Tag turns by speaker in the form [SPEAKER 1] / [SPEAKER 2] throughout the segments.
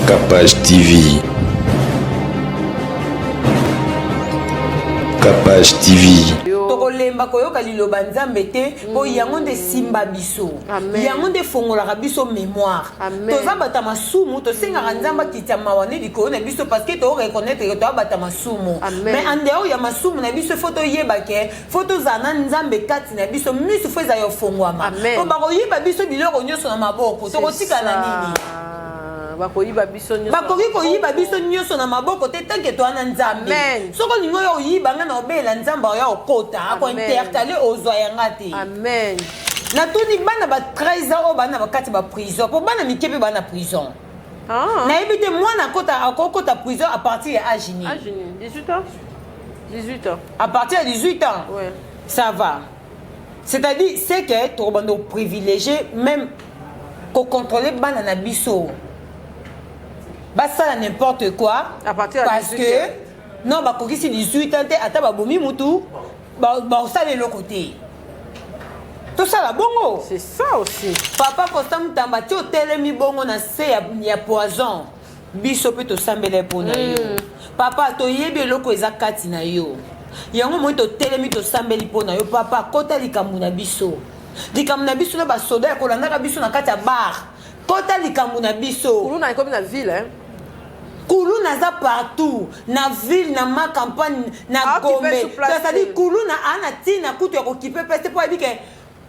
[SPEAKER 1] Capage TV. Capage TV.
[SPEAKER 2] Tokolemba koyoka liloba nzambe te po yango nde simba biso yango nde fongolaka biso mémoire toza bata masumu tosengaka nzambe akitya mawa ne likolo na biso parce que to reconnaître que toza bata masumu mais en dehors ya masumu na biso fo toyeba ke fo tozala na nzambe kati na biso misu fo ezala yofongwama po bakoyeba biso biloko nyonso na maboko tokotikala nini bakoki koyiba biso nyonso na maboko te tanke toana nzambe soko olingi oyo oyiba nga na obela nzambe oya okota akointercale ozwa yanga te natuni bana ba 13 ans oyo bana bakati ba prison mpo bana mike mpe bana prison nayebi te mwana akokota prison à partir ya âge nini
[SPEAKER 3] 18 ans
[SPEAKER 2] à partir ya 18 ans ça va c'est-à-dire c'est que tokobanda oprivilégié même kocontrôle bana na biso basala n'importe quoi parce que non bakokisi 18 ans te ata babomi mutu basala eloko te tosala bongo
[SPEAKER 3] c'est ça aussi
[SPEAKER 2] papa Constant Mutamba ti otelemi bongo na se ya poison biso mpe tosambela mpona yo papa toyebi eloko eza kati na yo yango moi totelemi tosambeli mpona yo papa kota likambo na biso na basoda ya kolandaka biso na kati ya bar kota likambo na biso
[SPEAKER 3] kuluna ekomi na ville
[SPEAKER 2] Kulu naza partout na ville na ma campagne na Gombe c'est-à-dire Kulu na ana tina kutu ya kokipe peste po abike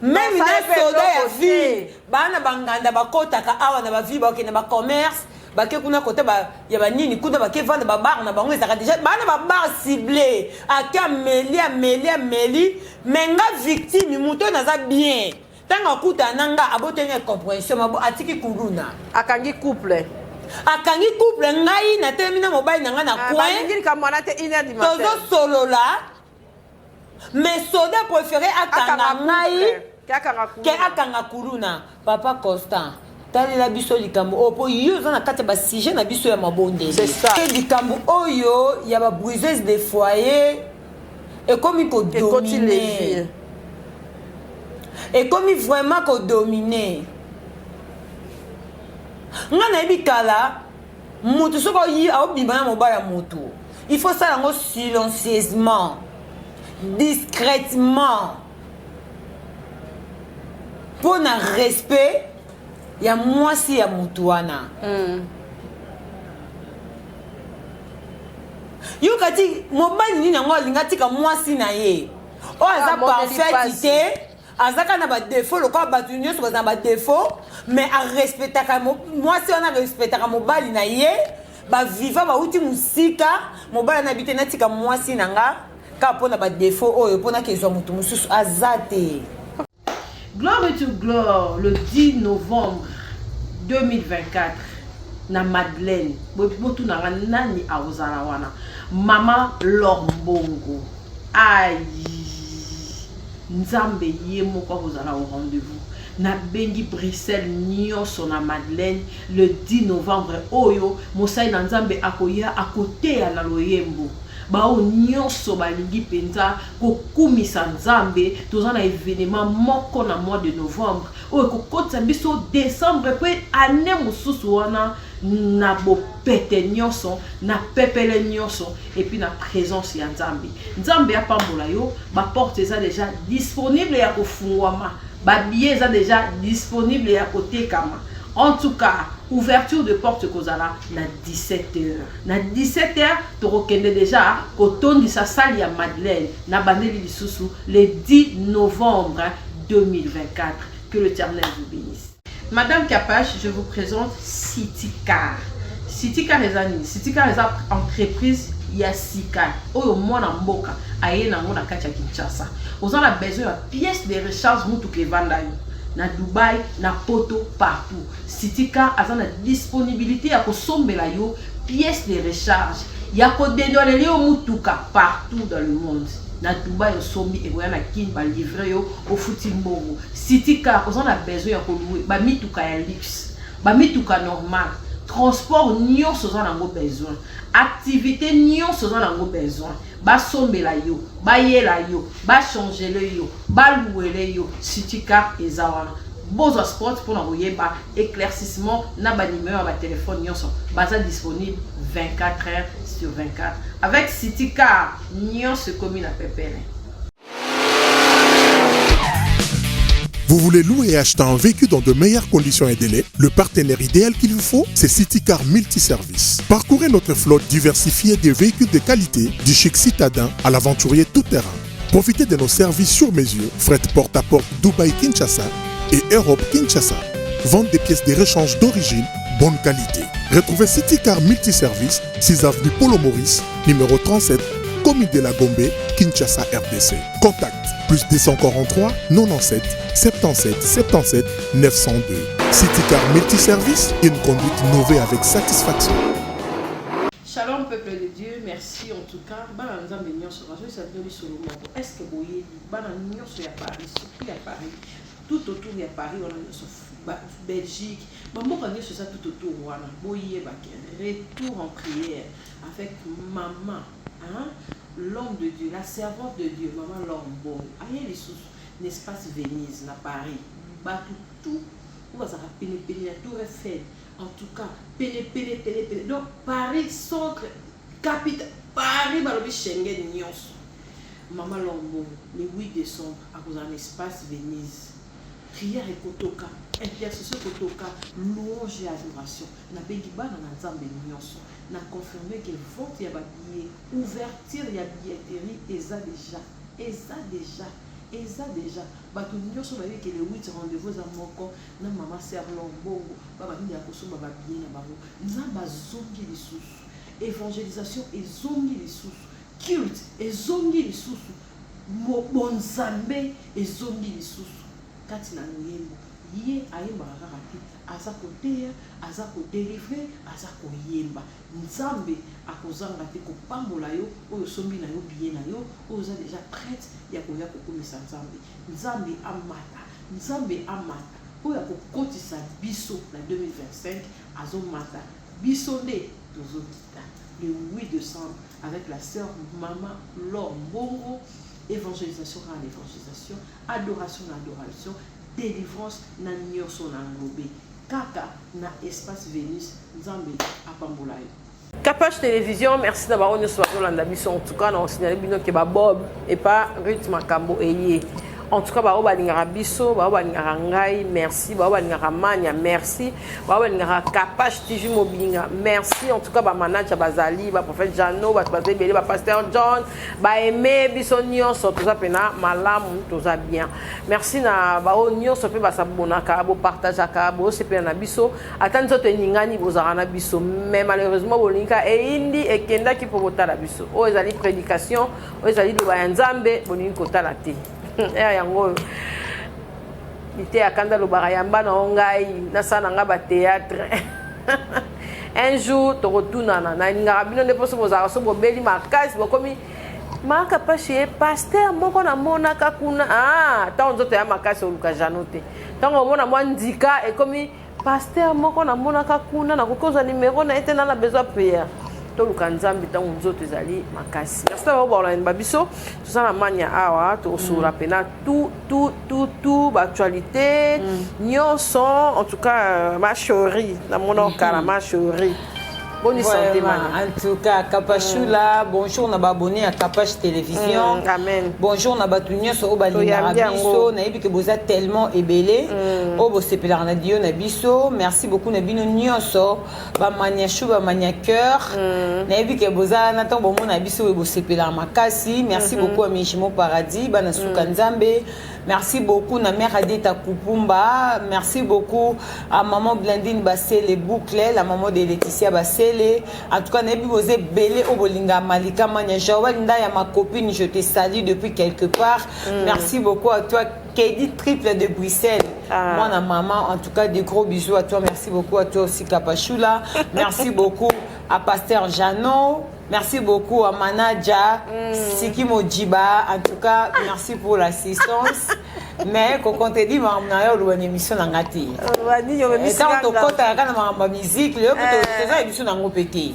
[SPEAKER 2] même na soda ya ville bana banganda bakotaka awa na ba ville ba na ba commerce bake kuna kote ba ya ba nini kuna bake vendre ba bar na bango ezaka déjà bana ba bar ciblé aka meli menga victime muto naza bien tanga kuta nanga abotenga compréhension mabo atiki kuluna
[SPEAKER 3] akangi couple
[SPEAKER 2] ngai na termina mobile nanga na coin tozo solola mais soda préféré akanga ngai ke akanga kuluna papa Constant talela biso likambo opo yo za na kati ba sujet na biso ya mabonde ke likambo oyo ya ba briseuse de foyer et comme ko dominer et comme vraiment ko dominer nga na yebi kala mutu soko yi aobimba na mobile ya mutu il faut ça yango silencieusement discrètement pour na respect ya mwasi ya mutu wana yo kati mobile nini yango alinga tika mwasi na ye oyo aza parfait te azaka na ba défaut lokola bato nyonso baza na ba défaut mais arespectaka mwasi wana arespectaka mobali na ye baviva bauti musika mobali na bite natika mwasi na nga kaka mpona ba défaut oyo mpona kezwa motu mosusu aza te.
[SPEAKER 3] Gloire to gloire le 10 novembre 2024 na Madeleine botu na nani aozala wana mama Lombongo aïe nzambe ye moko kozala au rendez-vous na bengi Bruxelles nyonso na Madeleine le 10 novembre oyo mosai na nzambe akoya akoteya na loyembo bao nyonso balingi penza kokumisa nzambe toza na événement moko na mois de novembre oyo kokotisa biso décembre pe année mosusu wana na bopete nyonso na pepele nyonso et puis na présence ya nzambe ya pambola yo ba porte eza déjà disponible ya kofungwama ba billet eza déjà disponible ya kotekama. En tout cas, ouverture de porte kozala na 17h. Na 17h, torokende déjà kotondi sa salle ya Madeleine na bandeli lisusu le 10 novembre 2024. Que l'Éternel vous bénisse. Madame Capage, je vous présente City Car. City Car est une entreprise ya sika oyo mwana mboka aye na ngona kati ya Kinshasa. Vous avez besoin de pièces de recharge mutu ke vanda yo. Na Dubaï, na Poto, partout. City Car a la disponibilité à kosombela yo pièces de recharge. Ya ko dédolé yo mutuka partout dans le monde. Na Dubaï au sombi et na kin ba livrer yo au Futimbongo. City Car on a besoin ya ko louer ba mituka ya luxe, ba mituka normal. Transport nyonso za nango besoin. Activité nyonso za nango besoin. Ba sombela yo, ba yela yo, ba changer le yo, ba louer yo. City Car ezawana Bozo Sport pour envoyer ba éclaircissement na ba numéro ba téléphone nyonso baza disponible 24 heures sur 24 avec City Car nyonso commune à Pépélé.
[SPEAKER 4] Vous voulez louer et acheter un véhicule dans de meilleures conditions et délais? Le partenaire idéal qu'il vous faut, c'est City Car Multiservice. Parcourez notre flotte diversifiée de véhicules de qualité, du chic citadin à l'aventurier tout-terrain. Profitez de nos services sur mesure, fret porte-à-porte Dubaï-Kinshasa et Europe-Kinshasa. Vente des pièces de rechange d'origine, bonne qualité. Retrouvez City Car Multiservice, 6 avenue Polo Maurice, numéro 37, commune de la Gombe, Kinshasa RDC. Contact plus 243 97 77 77 902. City Car Multiservice, une conduite innovée avec satisfaction.
[SPEAKER 3] Shalom peuple de Dieu, merci en tout cas. Est-ce que vous voyez, Paris, surtout à Paris, tout autour de Paris, on a Belgique, sur ça tout autour, retour en prière avec maman, hein? L'homme de Dieu, la servante de Dieu, maman Lombo, aïe les sous, l'espace Venise, à Paris, tout, où ça a pénétré, tout refait. En tout cas, pénétré. Donc, Paris, centre, capitale, Paris, Balobi, Schengen, Nyons. Maman Lombo, le 8 décembre, à cause d'un espace Venise. Prière et Kotoka, intercession Kotoka, louange et adoration. Na Begiba, dans la Zambé, Nyons. Na confirmé que vente y a billet, ouverture y a billetterie, et ça déjà. Bato nyonso ba que le 8 rendez-vous za moko na mama sœur Lombo baba ndi ya koso baba bien na bango nzamba zongi lisusu évangélisation ezongi lisusu culte ezongi lisusu bonzambe ezongi lisusu kati na loyembo ye ayemba kaka te aza koteya aza kodélivrer aza koyemba nzambe akozanga te kopambola yo oyo sombi na yo bien na yo oyo oza déjà prête ya koya kokomisa nzambe amata oyo akokotisa biso na 2025 azomata biso nde tozokita le 8 décembre avec la sœur Maman Lombongo, évangélisation à l'évangélisation, adoration à l'adoration, délivrance na nyonso na ngobé kaka na espace Vénus nzambe apambola yo.
[SPEAKER 5] Capage Télévision, merci d'avoir eu ce soir. En tout cas, on a signalé que Bob et pas Ruth Makambo Eye. En tout cas, Baoba Ningara Bisso, Baoba Ningara Ngai, merci. Baoba Ningara Mania, merci. Baoba Ningara Capage Tiju Mobinga, merci. En tout cas, Manaja Bazali, Prophète Jano, Bazali, Pasteur John, Aimé Bisso Nyon, tout ça, Pena, Malam, tout ça bien. Merci na Bao Nyon, ça fait Basabona, Kabo, partage à Kabo, c'est Pena Bisso. Attends, tu Ningani, Bozarana Bisso. Mais malheureusement, Bolinka et Indi et Kenda qui peuvent voter la Bisso. Oh, ils allaient prédication, oh, ils allaient de Bayanzambe, Bolinko Talati. Yango ité akanda lo barayamba na ngai na sana nga ba théâtre un jour to retourna na ngabino ne poso boza so bobeli makasi bokomi maka pache pasteur moko na mona kakuna ta nzoto ya makasi oluka janote tango mona mwandika e komi pasteur moko na mona kakuna na kokoza numéro na etena na besoin prière toluka nzambe tango nzoto ezali makasi merci baobola babiso tozana mania awa tosura pena tout actualité nyonso en tout cas ma chérie na mona kala ma chérie. Bonne santé,
[SPEAKER 2] en tout cas, Kapachula, bonjour, on a abonné à Kapach Télévision.
[SPEAKER 5] Amen.
[SPEAKER 2] Bonjour, on a battu sur Obalina Bisso. On a vu que vous êtes tellement ébélé. Oh, vous êtes là, Nadio Nabiso. Merci beaucoup, Nabino Nyoso. Bamania Chou, Bamania Cœur. On a vu que vous êtes Nathan Bomo Nabiso et vous êtes là, Makasi. Merci beaucoup à Michimo Paradis, Banasuka Nzambe. Merci beaucoup à mère Adita Kupumba. Merci beaucoup à maman Blandine Bassé, les boucles, la maman de Laetitia Bassé. En tout cas, vous êtes belé au Bolinga Malika Mania Joël Ndaya, ma copine, je te salue depuis quelque part. Merci beaucoup à toi, Kedi Triple de Bruxelles. Moi, la maman, en tout cas, des gros bisous à toi. Merci beaucoup à toi aussi, Kapachula. Merci beaucoup à Pasteur Jano. Merci beaucoup à Manaja, Sikimo Djiba. En tout cas, merci pour l'assistance. Mais quand on te dit, on a une émission dans la télé. Quand on a une musique, on a une émission dans le pété.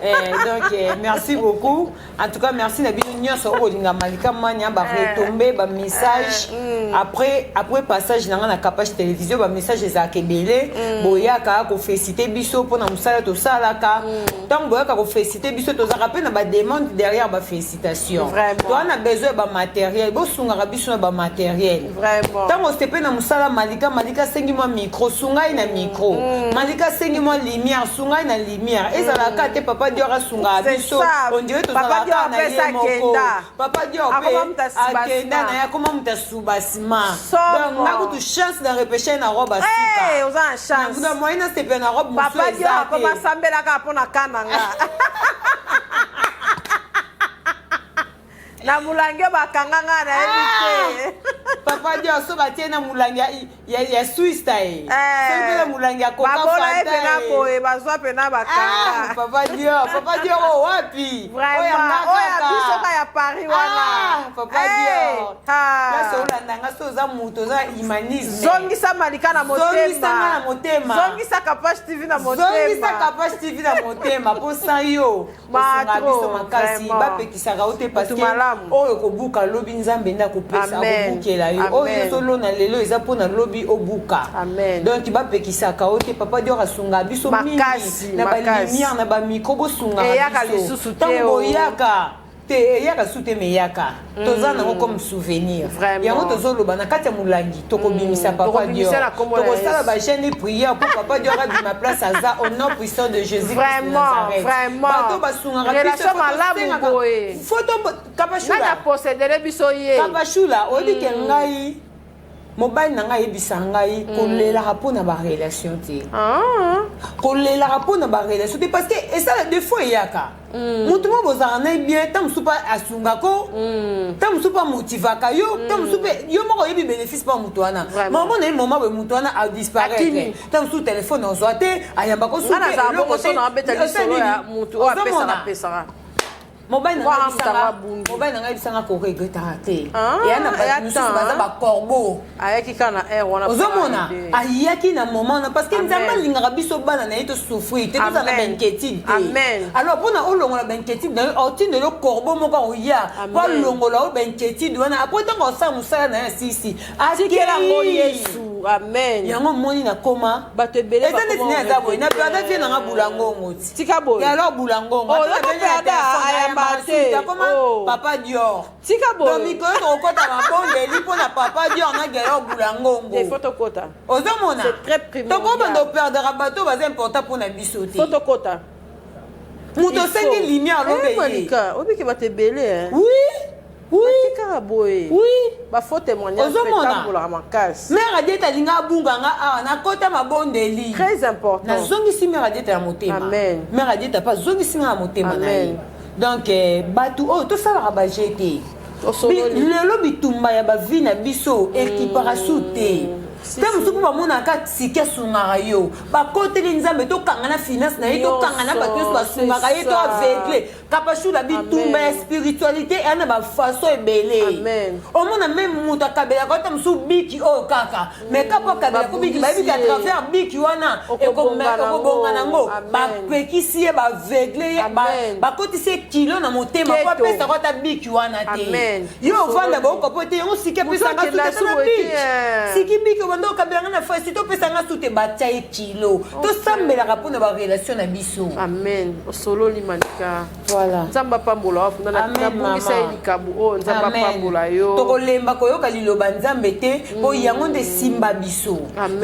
[SPEAKER 2] Donc, merci beaucoup. En tout cas, merci Nabi nyonso olinga malika mania ba retomber ba message après passage na Kapach télévision ba message za kebele boyaka ko féliciter biso pour na musala to salaka tant boyaka ko féliciter biso to za rappel na ba demande derrière ba félicitations to on a besoin ba matériel bo sunga biso na ba matériel
[SPEAKER 5] vraiment
[SPEAKER 2] tant on stepe na musala malika sengi moi micro sunga ina micro malika sengi moi lumière sunga ina lumière ezala ka te papa diora sunga biso on dirait to
[SPEAKER 5] papa diora pesa kenda
[SPEAKER 2] papa diora akenda na ya comment mutasubasima donc na kutu chance de repêcher na robe asika
[SPEAKER 5] eh oza chance
[SPEAKER 2] na moyenne stepe na robe musu
[SPEAKER 5] papa diora ko basambela ka pona kananga na mulange bakanganga na elite
[SPEAKER 2] papa Dieu so batie na mulange ya Swiss tai c'est le mulange ya Coca Fanta
[SPEAKER 5] na boye bazwa pena bakanga
[SPEAKER 2] papa Dieu oh wapi
[SPEAKER 5] vraiment oya biso ka ya Paris wana
[SPEAKER 2] papa Dieu la so landanga so za muto za humanisme
[SPEAKER 5] zongisa malika na motema zongisa Kapach TV na motema
[SPEAKER 2] po sa yo
[SPEAKER 5] ma
[SPEAKER 2] biso makasi ba pekisa ka ote parce que oyo kobuka lobi nzambe nda kopesa kobukela yo oyo solo na lelo eza pona lobi obuka donc ba pekisa ka ote papa Dieu rasunga biso mingi na ba lumière na ba micro bo sunga biso tango yaka te yaka sute me yaka toza nango comme souvenir yango tozoloba na kati ya mulangi tokobimisa papa Dieu tokosala ba chaîne prière pour papa Dieu rabi ma place aza au nom puissant de Jésus
[SPEAKER 5] vraiment
[SPEAKER 2] bato basunga
[SPEAKER 5] relation malamu boye
[SPEAKER 2] photo kapashula
[SPEAKER 5] na posséder biso ye
[SPEAKER 2] kapashula odi ke ngai mobile na ngai ebisa ngai kolelaka mpona barelation te kolelaka mpona barelation te parce que esala deux fois eyaka motu mo bozala na bien ta mosusu mpe asungako ta mosusu mpe amotivaka yo ta mosusu mpe yo moko oyebi bénéfice mpa motu wana mamona ye moma boye motu wana adisparaître ta mosusu telefone ozwa te ayambako mobile na ngai bisanga koregretaka te eya na bato mosusu baza bacorbeau
[SPEAKER 5] ayaki kaka na air wana
[SPEAKER 2] ozomona ayaki na moment wana parce que nzambe alingaka biso bana na ye tosouffrir te tozala na bainquiétude te alors mpona olongola bainquiétude na yo otindelo corbeau moko akoya po alongola oyo bainquiétude wana apres ntango osala mosala na ye asisi
[SPEAKER 5] atikelango yesu amen
[SPEAKER 2] yango moni nakoma
[SPEAKER 5] bato ebele
[SPEAKER 2] eza neti ne aza boye na perda vie nanga bulangongo ti
[SPEAKER 5] tika boye
[SPEAKER 2] alors bulangongo comment papa Dior
[SPEAKER 5] tika boye
[SPEAKER 2] donc mikolo tokokota mabondeli mpona papa Dior na gelo bulangongo
[SPEAKER 5] des photokota
[SPEAKER 2] ozomona
[SPEAKER 5] c'est très primordial
[SPEAKER 2] tokobanda operdera bato baza important mpona biso te
[SPEAKER 5] photokota
[SPEAKER 2] moto osengi lumière lobe
[SPEAKER 5] malika obiki bato ebele
[SPEAKER 2] oui
[SPEAKER 5] tika boye ba faux témoignage tambola makasi
[SPEAKER 2] mère adieta alinga abunganga awa nakota mabondeli
[SPEAKER 5] très important
[SPEAKER 2] nazongisi mère adieta ya motema
[SPEAKER 5] amen
[SPEAKER 2] mère adieta mpe azongisinga ya motema na ye donc bato oyo tosalaka baje te lelo bitumba ya bavi na biso ekiparasu te te mosusu mpo bamonaka sike asungaka yo bakoteli nzambe tokanga na finance na ye tokanga na bato nyonso basungaka ye to aveugle kapashula bitumba ya spiritualité eya na bafaso ebele omona meme moto akabelaka ota mosusu biki oyo kaka mais kapo akabelaka biki bayebiki à travers biki wana ekobonga nango bapekisi ye baveugle ye bakotisi ye kilo na motema po apesaka ata biki wana te yo ovanda baokopo te yango sike apesanga suteta na biki siki biki obanda okabelanga na fasi topesanga sute batia ye kilo tosambelaka mpona barelation na biso
[SPEAKER 5] amen osololi manika
[SPEAKER 2] voilà
[SPEAKER 5] nzambe apambola wafunda na bungisa ye likabu oyo nzambe apambola yo
[SPEAKER 2] tokolemba koyoka liloba nzambe te po yango nde simba biso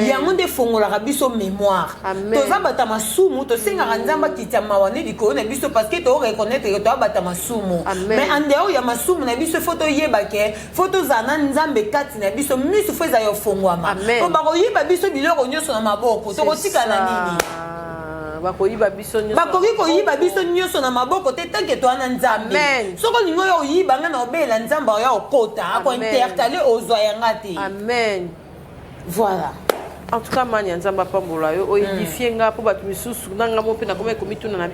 [SPEAKER 2] yango nde fongolaka biso mémoire toza bata masumu tosengaka nzambe akitya mawa nde likolo na biso parce que toreconnaître toya bata masumu mais en dehors ya masumu na biso fo toyeba ke fo tozala na nzambe kati na biso miso fo eza yofongwama po bakoyiba biso biloko nyonso na maboko tokotika na nini bakoki koyiba biso nyonso na maboko te tanke towana nzambe soki olingi oyo oyibanga na obela nzambe oya okota akointercale ozwa yanga te voilà
[SPEAKER 5] en tout cas mani ya nzambe apambola yo oedifie nga mpo bato misusu nanga mo mpe nakoma ekomituna na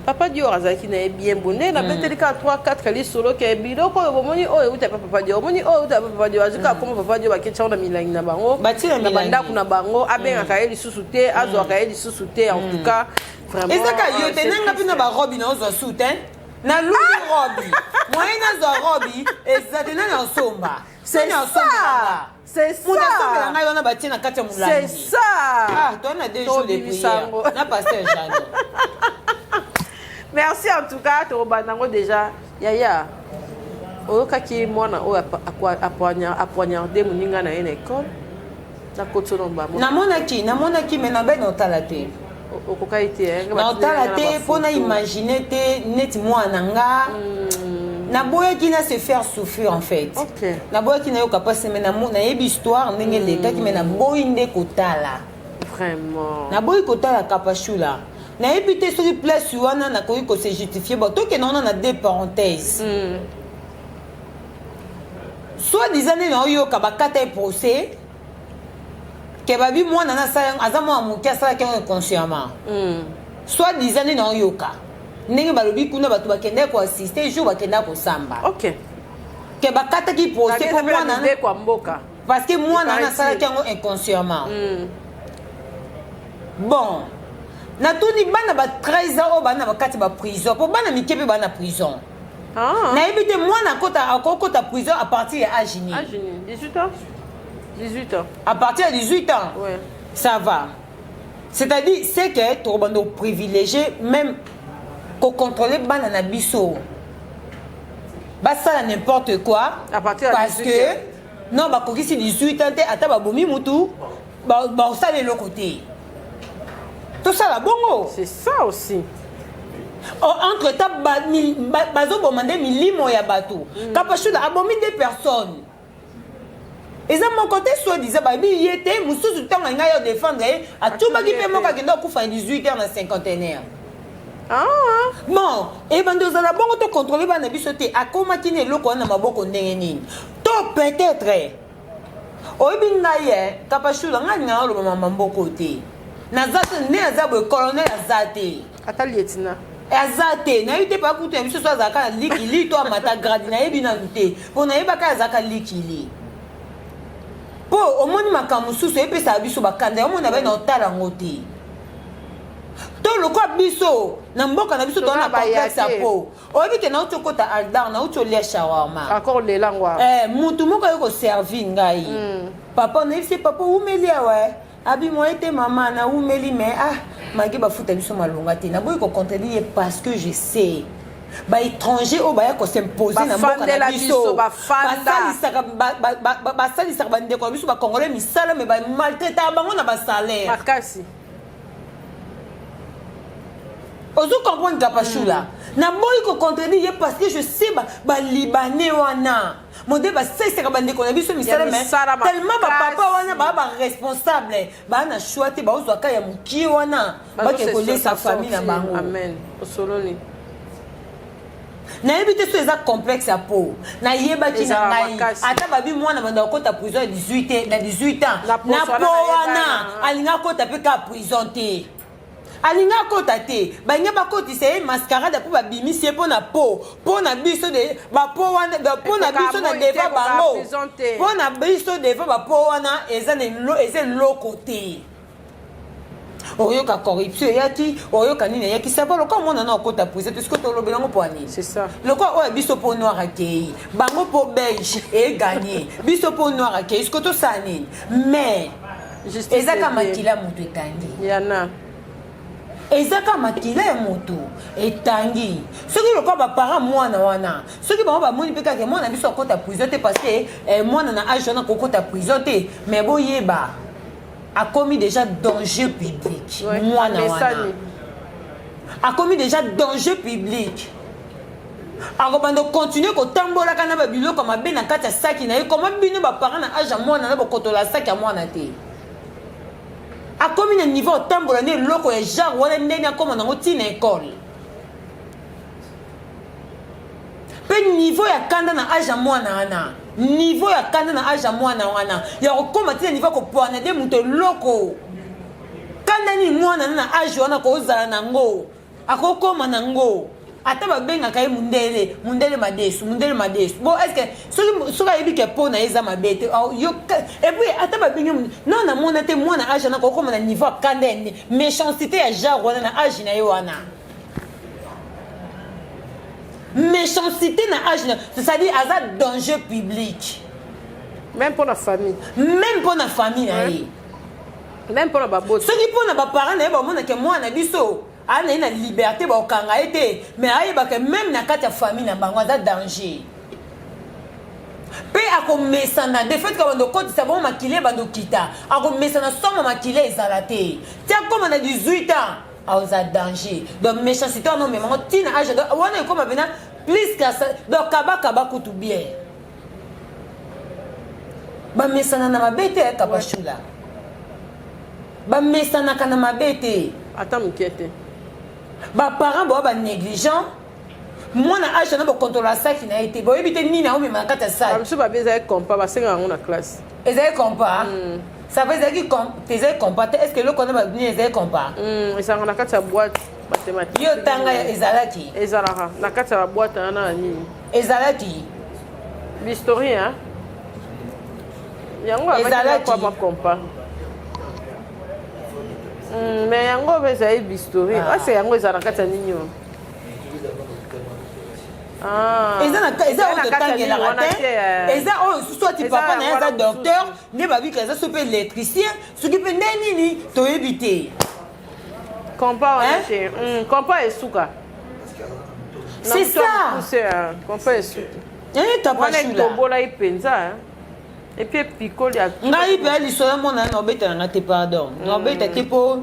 [SPEAKER 5] papa dior azalaki na ye bien bo nde nabeteli kaka 3-4 kali solo ke biloko oyo bomoni oyo euta pa papa dior omoni oyo euta pa papa dior azwi kaka koma papa dior baketiango na milangi na bango na bandako na bango abengaka ye lisusu te azwaka ye lisusu te en tout cas
[SPEAKER 2] ezaka yo te nanga mpe na barobi na ozwa su te na lulu robi moyen nazwa robi ezate nani osomba
[SPEAKER 5] c'est ça c'est ça
[SPEAKER 2] mutu asombela ngai wana batie na kati ya molandi
[SPEAKER 5] c'est ça
[SPEAKER 2] toi na 2 jours de prière na pasteur Jado.
[SPEAKER 5] merci en tout cas tobandango déjà yaya oyokaki mwana oyo apoignarde moninga na ye na école
[SPEAKER 2] namonaki me nabe na otala te
[SPEAKER 5] okokai te
[SPEAKER 2] na otala te mpo na imagine te neti mwana nga naboyaki na se faire souffrir en fait naboyaki nayoka mpasi me nayebi histoire ndenge elekaki me naboyi nde kotala
[SPEAKER 5] vraiment
[SPEAKER 2] naboyi kotala kapashula nayebi te soki place wana nakoki kose justifie bo tokende wana na deux parenthèses soit disant nde naoyoka bakata ye procès ke babi mwana nasala aza mwana moke asalaki yango inconsciemment soit disant nde naoyoka ndenge balobi kuna bato bakende koassiste jour bakenda kosamba ke bakataki procès po mwana parce que mwana nasalaki yango inconsciemment bon natuni bana ba 13 ans oyo bana bakati ba prison po bana mike mpe bana prison nayebi te mwana akokota prison à partir ya âge ni
[SPEAKER 5] 18 ans
[SPEAKER 2] à partir de 18 ans ça va c'est-à-dire c'est que tokobanda privilégié même kocontrôler bana na biso basala n'importe quoi parce que non bakokisi 18 ans te ata babomi mutu baosala eloko te tosala bongo
[SPEAKER 5] c'est ça aussi
[SPEAKER 2] entre temps bazoboma nde milimo ya bato kapashula abomi 2 personnes eza moko te so disait babi ye te mosusu ntango ngai yo défendre ye atubaki mpe moko akenda okufa 18 heures na 51 bon ebandi ozala bongo tocontrôle bana biso te akomaki na eloko wana na maboko ndenge nini to peut-être oyebi ngai ye kapashula ngai ngai oloba mama mboko te naza te nde aza boye colonel aza te
[SPEAKER 5] ata lieutenant
[SPEAKER 2] aza te nayebi te mpa kutu ya biso so azalaka na likili to amata gradi nayebi nanu te mpo nayebaka azalaka likili mpo omoni makambo mosusu epesaka biso bakanda omoni abai na otala yango te to lokwa biso na mboka na biso toana complexe ya po oyebi ke nauti okota aldar nauti olia shawarma mutu moko aye koservi ngai papa nayebi se papa umeli awa abi moi ete mama na umeli me maki bafuta biso malonga te naboyi kocontredire ye parce que je sais baétranger oyo baya kosimposer na mboka na biso basalisaka bandeko na biso bacongolais misala me bamaltraitaka bango na basalaire
[SPEAKER 5] makasi
[SPEAKER 2] ozo comprendre kapashula naboyi kocontredire ye parce que je sais balibanais wana monde basalisaka bandeko na biso misala me tellement bapapa wana baa baresponsable baa na choix te baozwaka ya mokie wana bake kolesa famille na bango nayebi te so eza complexe ya po nayebaki na ngai ata babi mwana banda okota prison ya 18 ans na po wana alinga akota mpe ka prison te alinga akota te balinga bakotisa ye mascarade mpo babimisi ye mpo na biso bapo wana mpo na biso na deva bango mpo na biso deva bapo wana eza eloko te oyoka corruption eyaki oyoka nini eyaki sava lokwa mwana na okota prison te sikoyo tolobelango mpo ani lokwa oyo biso mpo noir akei bango mpo belge eganye biso mpo noir akei sikoyo tosala nini mais ezaka makila moto etangi ezaka makila ya moto etangi soki lokwa baparent mwana wana soki bango bamoni mpe kaka mwana biso akota prison te parce que mwana na age wana kokota prison te mais boyeba a commis déjà danger public mwana wana a commis déjà danger public akobanda continuer kotambolaka na babiloko mabe na kati ya saki na ye koma bino baparent na age ya mwana na bokotola saki ya mwana te akomi na niveau otambola nde eloko ya genre wana ndenge akoma nango ntina ekole mpe niveau ya kanda na age ya mwana wana niveau ya kanda na age ya mwana wana ya kokoma ntina niveau ya kopwana nde moto eloko kanda nini mwana na age wana kozala nango akokoma nango ata babengaka ye mundele madesu bon est-ce que soki ayebi ke mpo na ye eza mabe te epuis ata babengi non namona te mwana age wana kokoma na niveau akanda ende méchanceté ya genre wana na age na ye wana méchanceté na âge c'est-à-dire aza danger public
[SPEAKER 5] même pour la famille
[SPEAKER 2] même pour la famille na ye
[SPEAKER 5] même pour la babote
[SPEAKER 2] soki mpo na baparent na ye bamonake mwana biso ana ye na liberté bakokanga ye te mais ayebaka même na kati ya famille na bango aza danger mpe akomesana de fait ka bando okotisa bango makile bando okita akomesana soma makile ezala te ti akoma na 18 ans aoza danger donc méchanceté wana omemango ntina age wana ekoma pena plus kasa donc kabakaba kutu bien bamesana na mabe te kabashula bamesanaka na mabe te
[SPEAKER 5] ata moke te
[SPEAKER 2] baparent bao banégligent mwana age na bakontrola saki na ye te boyebi te nini aomema na kati ya saki
[SPEAKER 5] biso babe ezali compa basengaka yango na classe
[SPEAKER 2] ezali compa ça veut ezalaki ezali compa te est ce que eloko wana babini ezali compa
[SPEAKER 5] ezalaka na kati ya boîte mathématique
[SPEAKER 2] yo tanga ezalaki
[SPEAKER 5] ezalaka na kati ya baboîte wana na nini
[SPEAKER 2] ezalaki
[SPEAKER 5] bistorie yango ezalaki compa mais yango mpe ezali bistorie ase yango ezala na kati ya nini yo
[SPEAKER 2] eza oyo totangelaka te eza oyo soit papa na ye aza docteur nde babika eza so mpe électricien soki mpe nde nini toyebi te
[SPEAKER 5] compa wana te compa esuka
[SPEAKER 2] c'est ça
[SPEAKER 5] compa esuki
[SPEAKER 2] tapashula
[SPEAKER 5] wana etobola ye mpenza epuis epikoli
[SPEAKER 2] ngai mpe lisolo mona na obetelanga te pardon na obeta te mpo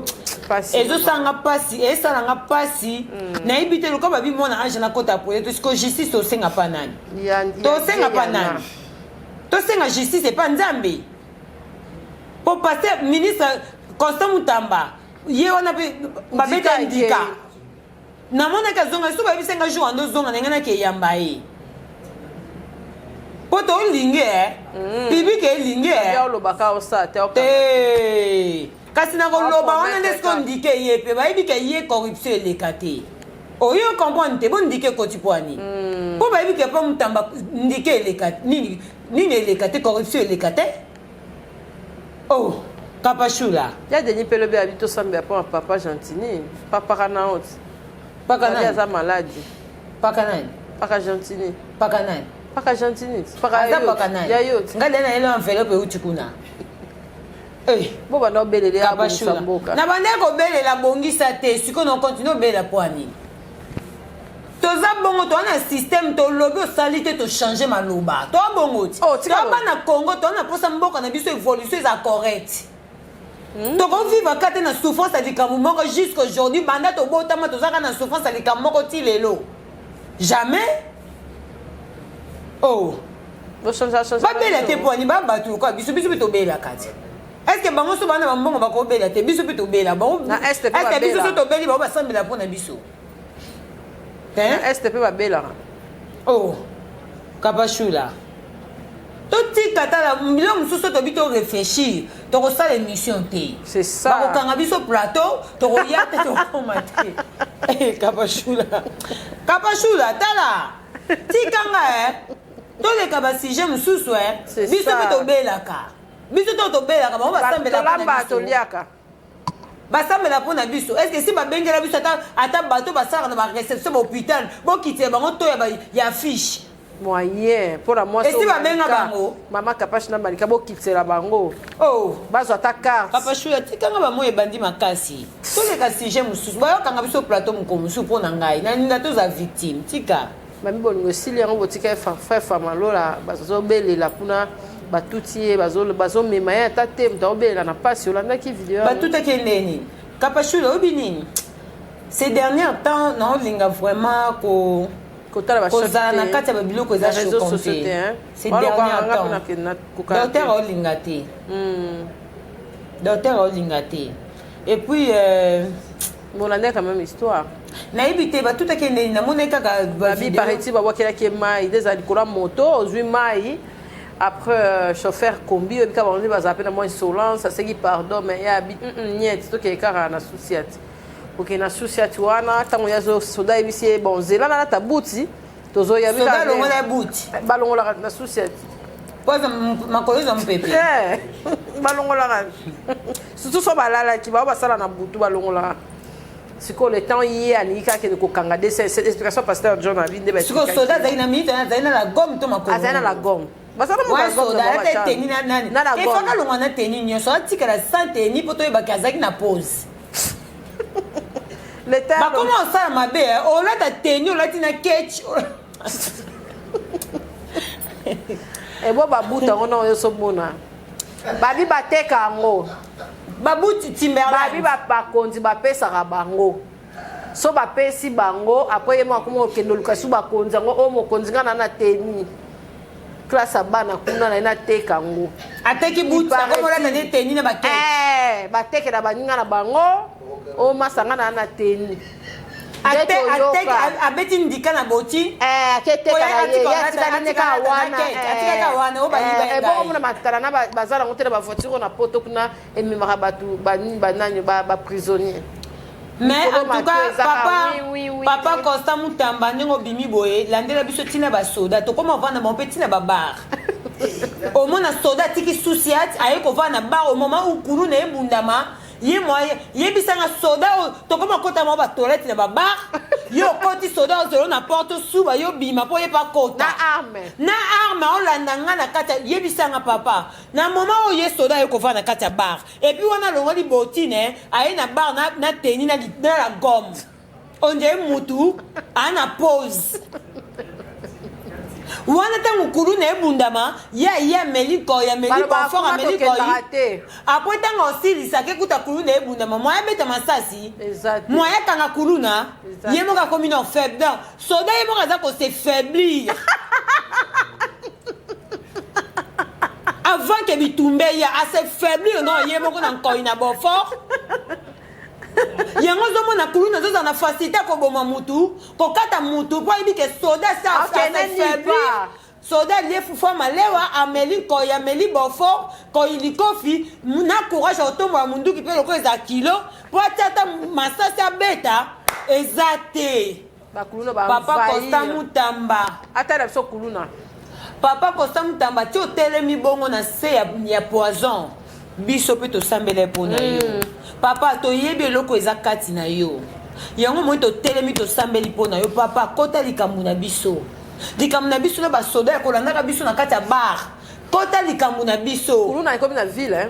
[SPEAKER 2] ezosalanga mpasi esalanga mpasi nayebi te loka babi mona age nakota projet tosiko justice tosenga mpa nani tosenga mpa nani tosenga justice epa nzambe po paster ministre constant mutamba ye wana mpe babeta ndika namonaki azonga so bayebisenga jour ando ozonga ndenge naki eyamba ye po tolinge bibike elinge te kasi na koloba wana nde siko ndike ye mpe bayebika ye corruption eleka te oyo comprendre te bo ndike ekoti pwani mpo bayebika mpo mutamba ndike eleka nini eleka te corruption eleka te oh kapashula
[SPEAKER 5] ya deni mpe lobi abi tosambela mpo papa gentini papaka na oti
[SPEAKER 2] paka nani
[SPEAKER 5] aza maladi
[SPEAKER 2] paka nani
[SPEAKER 5] paka gentini
[SPEAKER 2] paka nani
[SPEAKER 5] paka gentini
[SPEAKER 2] aza paka nani
[SPEAKER 5] ya yoti
[SPEAKER 2] ngai lena yelo enveloppe euti kuna
[SPEAKER 5] bo banda obelela abongisa mboka
[SPEAKER 2] na banda kobelela bongisa te sikoyo na continue obelela mpo ya nini toza bongo toza na système tolobi osali te tochange maloba toa bongo ti toa bana congo toa na mposa mboka na biso évolution eza correct tokovivre kate na souffrance ya likambo moko jusqu'aujourd'hui banda tobotama tozaka na souffrance ya likambo moko ti lelo jamais babela te mpo ani babato lokola biso mpe tobelaka te est ce que bango so bana bambongo bakobela te biso mpe tobela est ce que biso so tobeli bango basambela mpo na biso
[SPEAKER 5] este mpe babelaka
[SPEAKER 2] kapashula totika tala biloko mosusu tobi torefléchir tokosala émission te bakokanga biso plateau tokoya te tokoma te kapashula tala tikanga toleka basujet mosusu biso mpe tobelaka biso to tobelaka bango basambela mpo na biso est ce que si babengela biso ata bato basalaka na bareception bahôpital bokitela bango to ya fiche
[SPEAKER 5] moyen mpona
[SPEAKER 2] mwasi babenga bango
[SPEAKER 5] mama kapashi na malika bokitela bango bazwa ata carte
[SPEAKER 2] kapashula tikanga bamo ebandi makasi toleka sujet mosusu bayokanga biso plateau moko mosusu mpo na ngai naninga toza victime tika
[SPEAKER 5] bami bolingo esili yango botika frère famalola bazobelela kuna batuti ye bazomema ye ata te moto aobelela na mpasi olandaki video
[SPEAKER 2] batutaki ndeni kapashula obi nini ces derniers temps naolinga vraiment kozala na kati ya babiloko eza choquant te ces derniers temps docteur aolinga te docteur aolinga te et puis
[SPEAKER 5] molande quand même histoire
[SPEAKER 2] nayebi te batutaki ndeni namoni kaka
[SPEAKER 5] babi pareti babwakelaki mai nde ezala likolo ya moto ozwi mai après chauffeur combi obika bango bazala mpe na mwa insolence asengi pardon mais ye abi nieti tokende kaka na susi ati okende na susi ati wana ntango ya soda yebisi ye bon nzela nalata buti
[SPEAKER 2] tozoyalongola buti
[SPEAKER 5] balongolaka na susi ati
[SPEAKER 2] makolo eza mopepe
[SPEAKER 5] balongolaka surtout so balalaki bao basala na butu balongolaka siko le temps yé alingi kaka de kokanga de cette explication pasteur John a vinde ba
[SPEAKER 2] siko soda zai na minute na zai na la gomme to makolo
[SPEAKER 5] azana la gomme basala mo
[SPEAKER 2] ouais
[SPEAKER 5] ba gomme
[SPEAKER 2] soda ta teni na nani
[SPEAKER 5] na la
[SPEAKER 2] e
[SPEAKER 5] gomme
[SPEAKER 2] faka longa na teni nyonso atika la santé ni poto e bakazaki na pause
[SPEAKER 5] le temps
[SPEAKER 2] ba comment ça mabe o la ta teni o la tina ketch
[SPEAKER 5] e bo babuta ngona yo so mona babi bateka ngo
[SPEAKER 2] babuti Timberland
[SPEAKER 5] babi bakonzi bapesaka bango so bapesi bango après yemo akoma okende lukasu bakonzi yango o mokonzi nga na teni classe abana kuna na teka ngo
[SPEAKER 2] ateki buti ako la ta teni na baketch
[SPEAKER 5] bateke na baninga na bango o masanga na teni
[SPEAKER 2] ate abeti ndika na boti
[SPEAKER 5] aketeka
[SPEAKER 2] wana o bayiba
[SPEAKER 5] ebongo mona matala na bazala ngo te na bavoiture na poto kuna ememaka bato banani baprisonnier
[SPEAKER 2] mais en tout cas papa Constant Mutamba ndenge bimi boye landela biso tina basoda tokoma vanda bompe tina babar omona soda tiki susiat aye kovana bar au moment où kulu na ebundama ye moye ye bisanga soda tokoma kota mo ba toilette na babar yo koti soda ozelo na porte suba yo bima po ye pa kota na arme olanda nga na kata ye bisanga papa na moment où ye soda ye kovana kata bar et puis wana longoli botine aye na bar na teni na la gomme on dirait mutu ana pause wana tango kulu na ebundama ya meliko ya meliko fort ameliko après tango osilisa ke kuta kulu na ebundama moya beta masasi moya kanga kulu na ye moka komi na faible donc soda ye moka za ko se faiblir avant que bitumbe ya assez faiblir non ye moko na nkoi na bo fort yango zomona kulu nazoza na facilité koboma mutu kokata mutu po ayebi ke soda sa faiblir soda lie fufa malewa ameli koyi ameli bofo koyi likofi na courage otombola munduki mpe loko eza kilo po atiata masasi abeta eza te papa Constant Mutamba
[SPEAKER 5] atala biso kuluna
[SPEAKER 2] papa Constant Mutamba ti otelemi bongo na se ya poison biso mpe tosambela mpona yo papa toyebi eloko eza kati na yo yango moi totelemi tosambeli mpona yo papa kota likambo na biso na basoda ya kolandaka biso na kati ya bar kota likambo na biso
[SPEAKER 5] kuluna ekomi na ville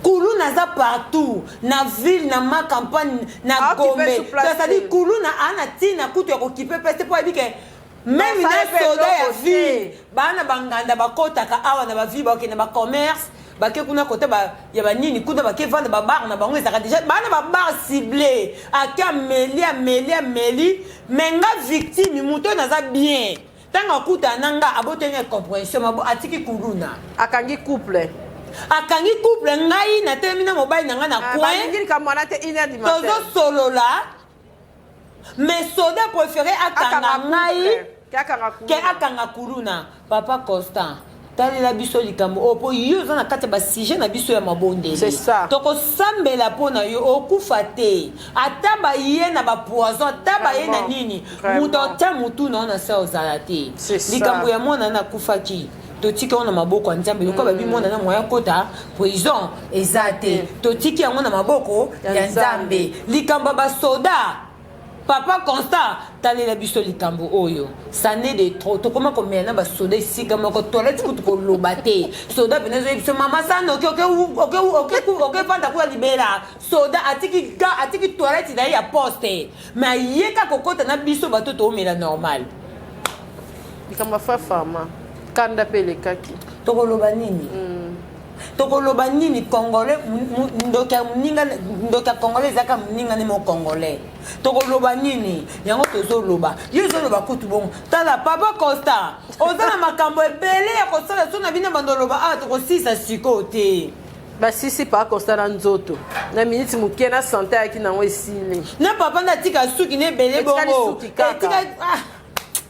[SPEAKER 2] kulu naza partout na ville na ma campagne na Gombe c'est-à-dire kulu na ana tina kutu ya kokipe peste po ayebi ke même na soda ya ville bana banganda bakotaka awa na baville bakokende bacommerce bake kuna kote ya banini kuna bake vendre babar na bango ezaka déjà bana babar ciblé ake ameli menga victime muto naza bien ntango akuta nanga abotenge compréhension mabo atiki kuluna
[SPEAKER 5] akangi couple
[SPEAKER 2] ngai na telemi na mobile nanga na coin tozo solola mais soda préféré akanga ngai ke akanga kuluna papa Constant talela biso likambo opo yo za na kati ba sujet na biso ya mabonde
[SPEAKER 5] c'est ça
[SPEAKER 2] tokosambela pona yo okufa te ata ba ye na ba poison ata ba ye na nini muto ta mutu na sa ozala te likambo ya mona na kufaki totiki ona maboko ya Nzambe lokola babi mona na moya kota prison ezate totiki yango na maboko ya Nzambe likambo ba soda papa Constant talela biso likambo oyo ça n'est de trop to comment comme na ba soda sika moko toilette kutu ko lobate soda benezo biso mama sana ok panda ko libera soda atiki toilette na ya poste mais yeka kokota na biso bato to mela normal
[SPEAKER 5] likambo fa fama kanda pele kaki
[SPEAKER 2] to ko loba nini tokoloba nini congolais ndoka congolais zaka mninga ni mo congolais tokoloba nini yango tozoloba yezoloba kutu bongo tala papa Constant ozana makambo ebele ya kosala so na bina bandoloba a tokosisa siko te
[SPEAKER 5] basisi pa Constant na nzoto na minute mokie na santé yaki nango esili
[SPEAKER 2] na papa natika suki ne ebele bongo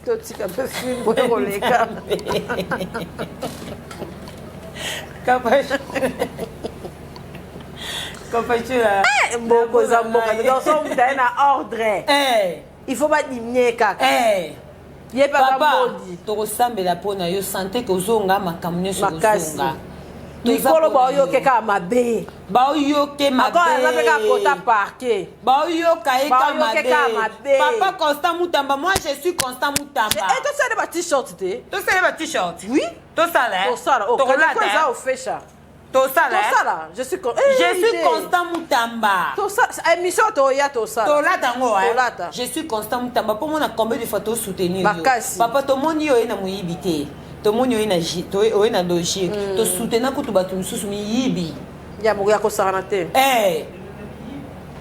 [SPEAKER 5] totika mpe fimbo ekoleka Mboko za mboka dans son na ordre il faut pas diminuer kaka ye papa
[SPEAKER 2] tokosambela mpona yo santé kozonga makambo nyonso kozonga
[SPEAKER 5] mikolo baoyoke kaka mabe
[SPEAKER 2] baoyoke mabe
[SPEAKER 5] encore eza mpe kaka kota parke
[SPEAKER 2] baoyoka ye ka
[SPEAKER 5] mabe
[SPEAKER 2] papa Constant Mutamba moi je suis Constant Mutamba
[SPEAKER 5] tosala ba t-shirt te
[SPEAKER 2] tosala ba t-shirt
[SPEAKER 5] oui
[SPEAKER 2] tosala
[SPEAKER 5] tokolata eza ofesha tosala je suis
[SPEAKER 2] Constant Mutamba
[SPEAKER 5] émission toya tosala
[SPEAKER 2] tolata ngo je suis Constant Mutamba pour moi na combien de fois to soutenir papa to moni yo na moyibi te to moni yo na logique to soutenir kutu batu mususu miyibi
[SPEAKER 5] ya moya ko sarana te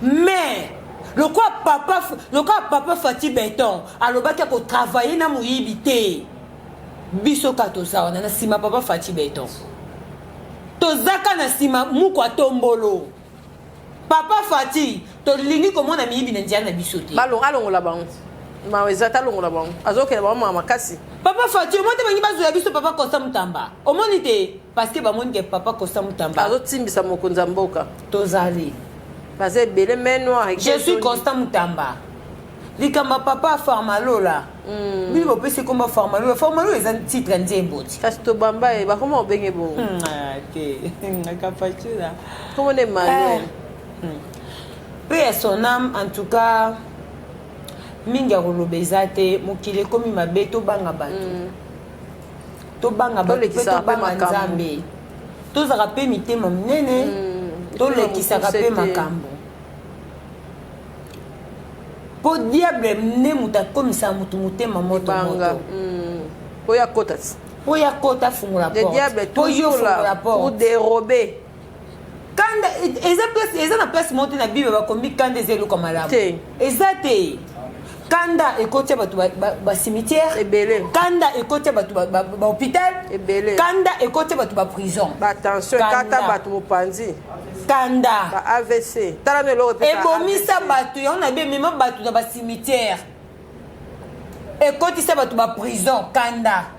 [SPEAKER 2] mais le quoi papa Fati Béton alobaki ko travailler na moyibi te biso ka to sa na sima papa Fati Béton tozaka na sima muko atombolo papa Fati tolingi komona miyibi na ndia na biso te
[SPEAKER 5] alongola bango maweza talongola bango azokela bango mama makasi
[SPEAKER 2] papa Fati omonte bangi bazoya biso papa Constant Mutamba omoni te parce que bamoni ke papa Constant Mutamba
[SPEAKER 5] azotimbisa mokonzi ya mboka
[SPEAKER 2] tozali
[SPEAKER 5] parce ebele menoir
[SPEAKER 2] je suis Constant Mutamba likamba papa Farmalola bili bopesi komba Farmalola eza titre nzemboti
[SPEAKER 5] kasi tobamba ye bakoma obenge bongo
[SPEAKER 2] te nakapachula
[SPEAKER 5] komone Emmanuel
[SPEAKER 2] paix à son âme en tout cas mingi ya koloba eza te mokili ekomi mabe tobanga bato tobanga bato mpe tobanga nzambe tozaka mpe mitema minene tolekisaka mpe makambo po diable mne moto akomisa motu motema motomoto
[SPEAKER 5] po ya kota ti
[SPEAKER 2] po ya kota fungola porte po yo fungola porte
[SPEAKER 5] pour dérober
[SPEAKER 2] kanda eza na place moko te na bible bakombi kanda eza eloko malamu eza te kanda ekoti ya bato bacimitière
[SPEAKER 5] ebele
[SPEAKER 2] kanda ekoti ya bato bahôpital
[SPEAKER 5] ebele
[SPEAKER 2] kanda ekoti ya bato baprison
[SPEAKER 5] batension ekata bato mopanzi
[SPEAKER 2] kanda
[SPEAKER 5] ba AVC tala no eloko epesa
[SPEAKER 2] ebomisa bato yango na bemema bato na bacimitière ekotisa bato baprison kanda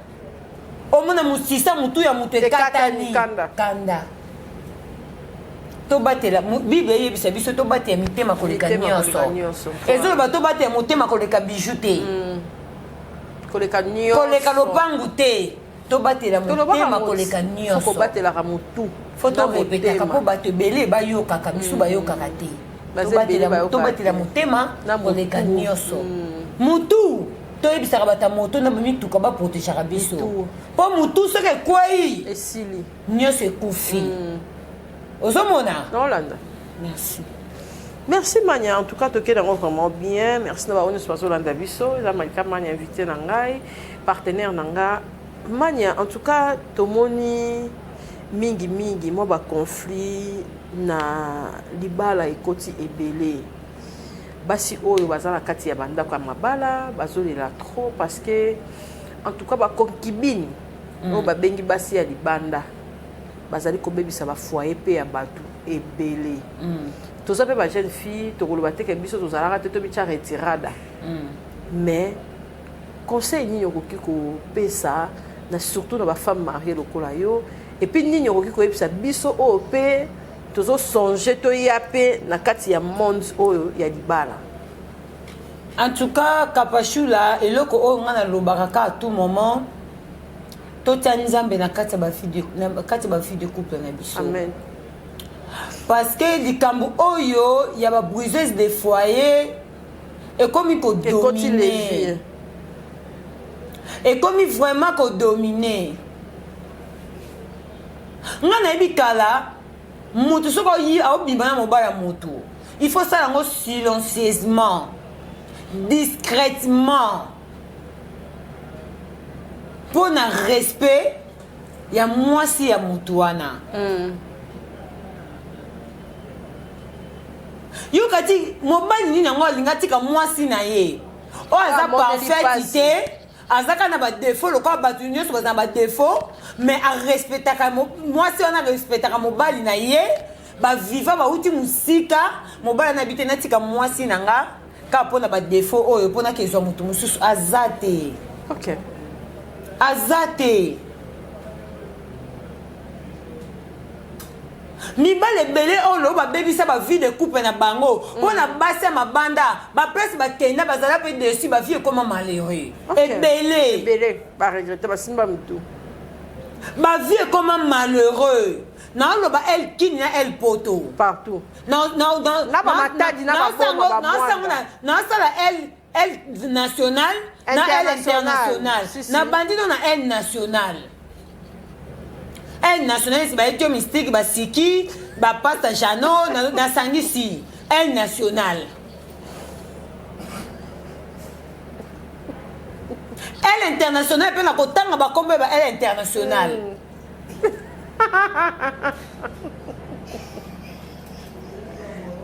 [SPEAKER 2] omona mosisa motu ya moto ekatani kanda tobatela bible eyebisa biso tobatela mitema koleka nyonso ezoloba tobatela motema koleka biju te koleka lopangu te tobatela motema koleka nyonso
[SPEAKER 5] kobatelaka motu
[SPEAKER 2] fo torepetaka mpo bato ebele bayokaka biso bayokaka te tobatela motema koleka nyonso mutu toyebisaka bato moto na bamituka baprotégaka biso mpo mutu soki ekwei
[SPEAKER 5] esili
[SPEAKER 2] nyonso ekufi ozomona
[SPEAKER 5] olanda merci Mania en tout cas toke nango vraiment bien merci na baoyo nyonso bazolanda biso eza malika Mania invité na ngai partenaire na nga Mania en tout cas tomoni mingi mwa baconflit na libala ekoti ebele basi oyo baza na kati ya bandako ya mabala bazolela trop parce que en tout cas baconcubine oyo babengi basi ya libanda bazali kobebisa bafoyer mpe ya bato ebele toza mpe bajeune fille tokoloba teke biso tozalaka te tobitya retirada mais conseil nini okoki kopesa na surtout na bafemme marie lokola yo epuis nini okoki koyebisa biso oyo mpe tozosonge toya mpe na kati ya monde oyo ya libala
[SPEAKER 2] en tout cas kapashula eloko oyo nga nalobaka ka à tout moment totia nzambe na kati ya bafille de couple na biso
[SPEAKER 5] amen
[SPEAKER 2] parce que likambo oyo ya babruiseuse de foyer ekomi kodomine ekomi vraiment kodomine nga nayebi kala motu soki aobima na mobala motu il faut sala yango silencieusement discrètement mpo na respect ya mwasi ya motu wana yo kati mobali nini yango alinga tika mwasi na ye oyo aza parfaite te azaka na badefo lokola bato nyonso baza na badefo mais arespectaka mwasi wana arespectaka mobali na ye baviva bauti mosika mobali na bite natika mwasi na nga kaka mpo na badefo oyo mpo nakezwa motu mosusu aza te aza te mibale ebele oyo babebisa bavie de couple na bango mpo na basi ya mabanda baplace bakenda bazala mpe dessus bavie ekoma malheureux ebele
[SPEAKER 5] baregrete basimba mitu
[SPEAKER 2] bavie ekoma malheureux naoloba el kini na el poto
[SPEAKER 5] partout
[SPEAKER 2] naosala el national na el international na bandino na el national el national esi baetio mystique basiki bapasta jano nasangisi el national el international mpe na kotanga bakombe ba el international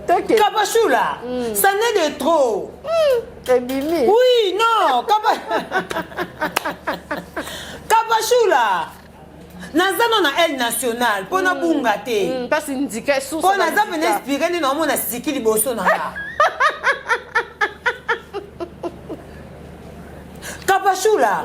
[SPEAKER 2] Kapachula, ça n'est de trop. Oui, non, Kapachula. Nazano na el national, pona bunga te. Pona zape n'inspiré ni na mona siki liboso na nga. Kapachula,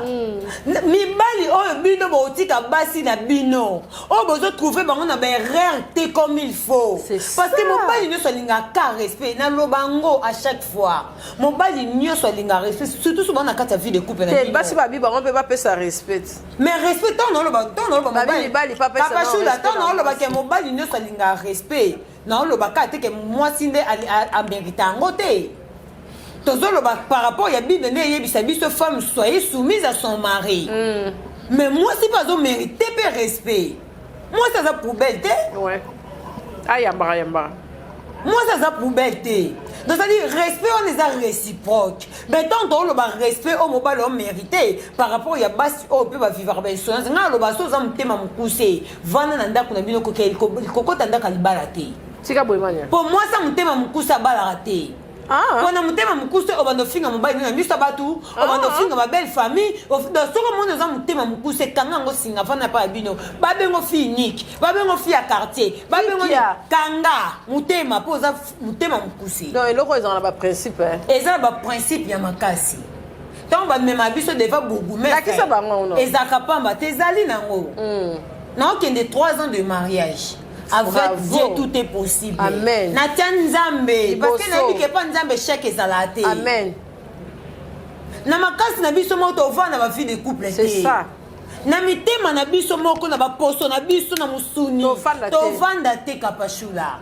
[SPEAKER 2] mibali oyo bino botika basi na bino. O bozo trouver bango na ba rarité comme il faut. Parce que mobali nyoso linga ka respect na lobango à chaque fois. Mobali nyoso linga respect surtout souvent na kata vie de couple na bino.
[SPEAKER 5] Basi babi bango pe ba pesa respect.
[SPEAKER 2] Mais respect ton no loba mobali.
[SPEAKER 5] Kapachula,
[SPEAKER 2] ton no loba ke mobali nyoso linga respect. Na loba ka te ke mwasi nde a mérite ngote. Par rapport à la Bible, cette femme soyez soumise à son mari. Mais moi, si pas mérité de respect. Moi, ça a poubelle.
[SPEAKER 5] Ouais. Ah, yamba.
[SPEAKER 2] Moi, ça a poubelle. Donc, c'est-à-dire, respect, on les a réciproques. Mais tant qu'on a respect, on a mérité. Par rapport à la base, on peut vivre avec ça. On a le basso, on a un thème à me pousser. Vana nanda kuna bino kokel koko tanda kalibalate. Pour moi, ça me thème à me pousser à balate. Quand on a mukuse au bando finga mobile na mista batu au bando finga ma belle famille au dans ce moment nous avons thème mukuse kanga ngo singa fana pa bino babengo fi unique babengo fi à quartier babengo kanga mutema poza mutema mukuse
[SPEAKER 5] non eloko ezana ba principe
[SPEAKER 2] ezana ba principe ya makasi donc ba mema biso deva bougoumer
[SPEAKER 5] lakisa bango non
[SPEAKER 2] ezaka pamba tezali nango na okende 3 ans de mariage. Avec Dieu, tout est possible.
[SPEAKER 5] Amen.
[SPEAKER 2] Natian Nzambe. Parce que n'a dit que pas Nzambe chèque et salate.
[SPEAKER 5] Amen.
[SPEAKER 2] Na makasi na biso mo to vana ba vie de couple.
[SPEAKER 5] C'est ça.
[SPEAKER 2] Na mitema na biso mo ko na ba poso na biso na musuni. To vanda te Kapachula.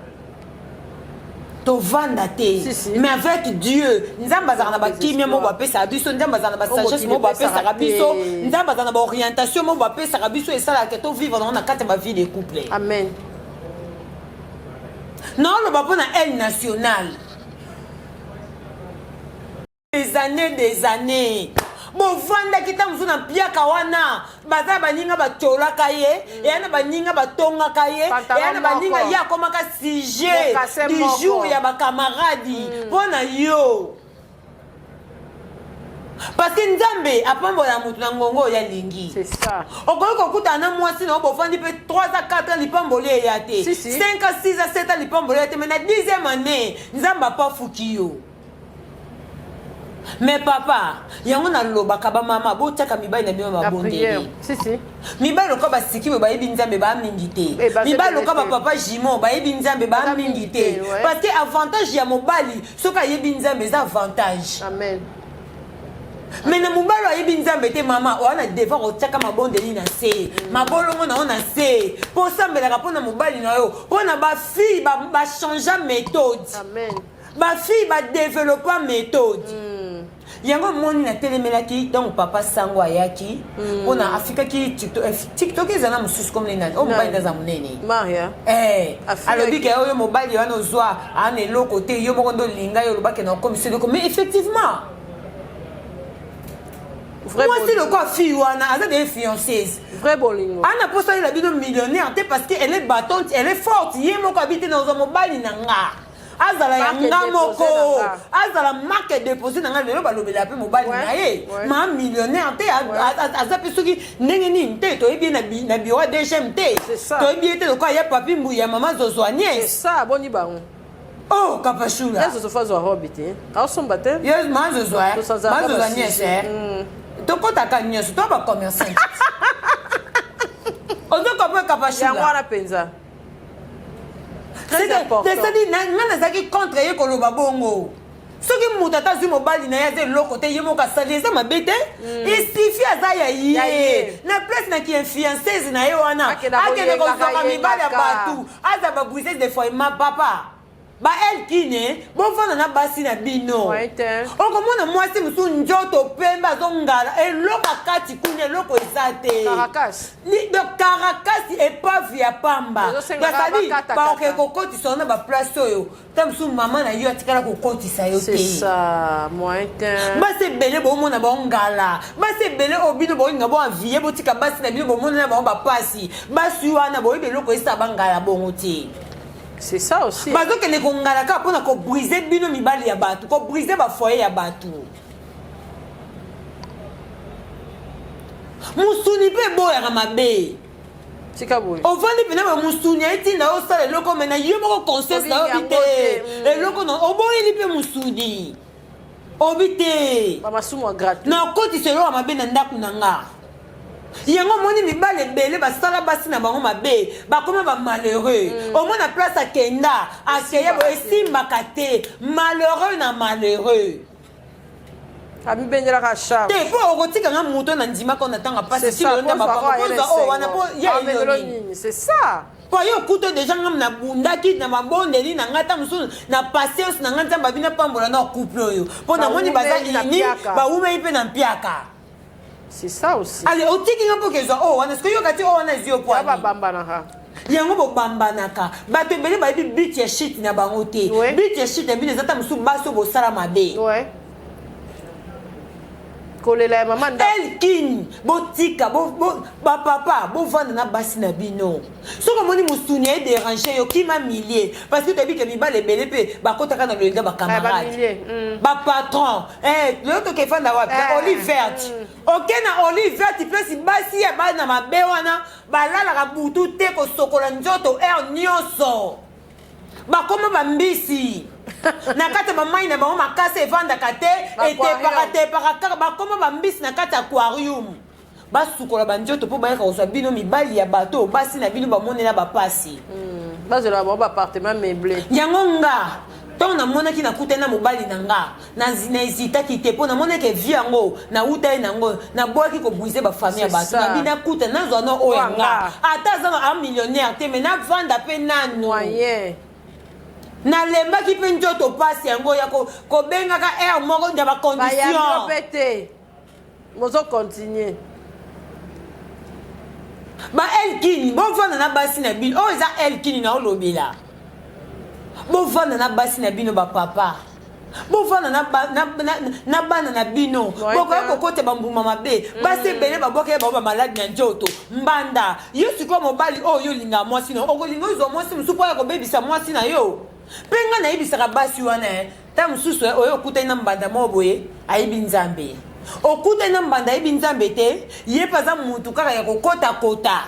[SPEAKER 2] To vanda te. Mais avec Dieu, Nzambe azana ba kimia mo ba pesa biso, Nzambe azana ba sagesse mo ba pesa biso, Nzambe azana ba orientation mo ba pesa biso et ça la que to vivre dans na carte ba vie de couple.
[SPEAKER 5] Amen.
[SPEAKER 2] Non, le papa na elle national. Des années. Bon, vanda kita mzuna pia kawana. Baza baninga batola kaye. Et yana baninga batonga kaye. Et yana baninga ya koma ka sujet du jour ya ba camarade. Pona yo. Parce que Nzambe apambola mutu na ngongo ya lingi.
[SPEAKER 5] C'est ça.
[SPEAKER 2] Okoko kutana mwasi na obofandi pe 3 à 4 ans lipambole ya te. 5 à 6 à 7 ans lipambole ya te mais na 10e année Nzamba pa fukiyo. Mais papa, yango na lobaka ba mama botaka mibali na bino mabondeli.
[SPEAKER 5] Si.
[SPEAKER 2] Mibali ko ba siki ba yebi Nzambe ba mingite. Mibali ko ba papa Jimo ba yebi Nzambe ba mingite. Parce que avantage ya mobali soka yebi Nzambe za avantage.
[SPEAKER 5] Amen.
[SPEAKER 2] Mais na mobalo ayebi Nzambe te mama wana devoir otaka mabondeli na se mabolongo na ona se po sambela ka pona mobali na yo pona ba fille ba changer méthode.
[SPEAKER 5] Amen.
[SPEAKER 2] Ba fille ba développer méthode. Yango moni na telemelaki donc papa sango ayaki pona Afrika ki TikTok ezana mususu comme les nani o mobali ndaza munene
[SPEAKER 5] Maria
[SPEAKER 2] alobi ke oyo mobali wana ozwa ana eloko te yo moko ndo linga yo lobake na commission mais effectivement moi c'est le quoi fille wana aza des fiancées
[SPEAKER 5] vrai bolingo
[SPEAKER 2] ana posa la bino millionnaire te parce que elle est battante elle est forte yemo ko habite na mobali na nga azala yanga moko azala marque déposé na nga lelo balobela pe mobali na ye ma millionnaire te aza pe soki ndenge nini te to yebi na bureau DGM te to yebi te le quoi ya papi mbuya maman zozwanie
[SPEAKER 5] c'est ça boni bango.
[SPEAKER 2] Oh, Kapachula.
[SPEAKER 5] Yes, so faz o hobbit. Ao somba te?
[SPEAKER 2] Yes, mas toko taka nyoso to ba commerçant. Ozo ko Kapachula.
[SPEAKER 5] Yango na penza.
[SPEAKER 2] C'est-à-dire nana zaki contre ye ko loba bongo. soki moto atazwi mobali na ye aza eloko te ye moko asali eza mabe te isifi aza ya ye na place na kiinfianceuse na ye wana akende kozwaka mibali ya bato aza babrisese de fois ma papa ba elkine bovanda na basi na bino okomona mwasi mosusu nzoto pembe azongala eloko akati kuna eloko eza te karakasi epave ya pamba basali baoke kokotisa na baplace oyo ta mosusu mama na yo atikala kokotisa yo te basi ebele bomona baongala basi ebele obino bolinga boavie botika basi na bino bomona na bango bapasi basi wana boyebi eloko esa bangala bongo te.
[SPEAKER 5] C'est ça aussi.
[SPEAKER 2] Parce que les Kongalaka pour briser bino mibali ya batu, ko briser ba foyer ya batu. Musuni pe boya mabe.
[SPEAKER 5] Tika boy.
[SPEAKER 2] On va ni pena musuni eti na o sala loko mena yo moko conscience na obite. Et loko no oboyi li pe musuni. Obite.
[SPEAKER 5] Ba masumo gratuit.
[SPEAKER 2] Na koti selo mabe na ndaku nanga. Yango moni mibale bele basala basi na bango mabe bakoma ba malheureux au moins na place akenda akeya bo esimbaka te malheureux na malheureux
[SPEAKER 5] abi bendela ka charge
[SPEAKER 2] te po okotika nga muto na ndima ko na tanga pasi si lo ndaba ko o wana po ya eloni
[SPEAKER 5] c'est ça
[SPEAKER 2] po yo kuto déjà ngam na bundaki na mabondeli na ngata musu na patience na ngata babina pambola na couple oyo po na moni bazali ni ba ume ipe na mpiaka.
[SPEAKER 5] C'est ça aussi.
[SPEAKER 2] Allez, au tiki nga po kezo oh wana est-ce que yo kati oh wana zio po
[SPEAKER 5] ba bambanaka
[SPEAKER 2] yango bo bambanaka bato ebele ba bi bit ya shit na bango te bit ya shit ebile zata musu baso bo sala mabe
[SPEAKER 5] ouais kolela maman
[SPEAKER 2] elkin botika bo ba papa bo vanda na basi na bino soko moni musuni e déranger yo kima millier parce que tu habites mi ba le belé pe ba kota kana le ba camarade ba patron l'autre ke fanda wa olive verte OK na olive verte place basi ya ba na mabe wana ba lala ka butu te ko sokola njoto nyonso ba koma ba mbisi na kata mamai na bango makase evandaka te etepaka bakoma bambisi na kata aquarium basukola banzoto mpo bayaka kozwa bino mibali ya bato basi na bino bamonela bapasi
[SPEAKER 5] bazela bango baappartement meublé
[SPEAKER 2] yango nga ntongo namonaki nakutai na mobali na nga na ezitaki te mpo namonaki vi yango nauta ye nango naboyaki kobrise bafamille ya bato nabi nakuta nazwa no oyo nga ata aza na millionnaire te me navanda mpe nanu na lembaki mpe nzoto pasi yango ya kobengaka aire moko ya bacondition
[SPEAKER 5] te mozo continue
[SPEAKER 2] ba elkini bovanda na basi na bino oyo eza elkini na olobela bovanda na basi na bino bapapa bovanda na bana na bino bokoya kokota bambuma mabe basi ebele babwaka bango bamaladi na nzoto mbanda yo sikoyo mobali oyo olinga mwasi na okolinga ozwa mwasi mosusu mpo ya kobebisa mwasi na yo mpe nga nayebisaka basi wana ta mosusu oyo okutani na mbanda moko boye ayebi nzambe okutani na mbanda ayebi nzambe te ye mpe aza mutu kaka ya kokotakota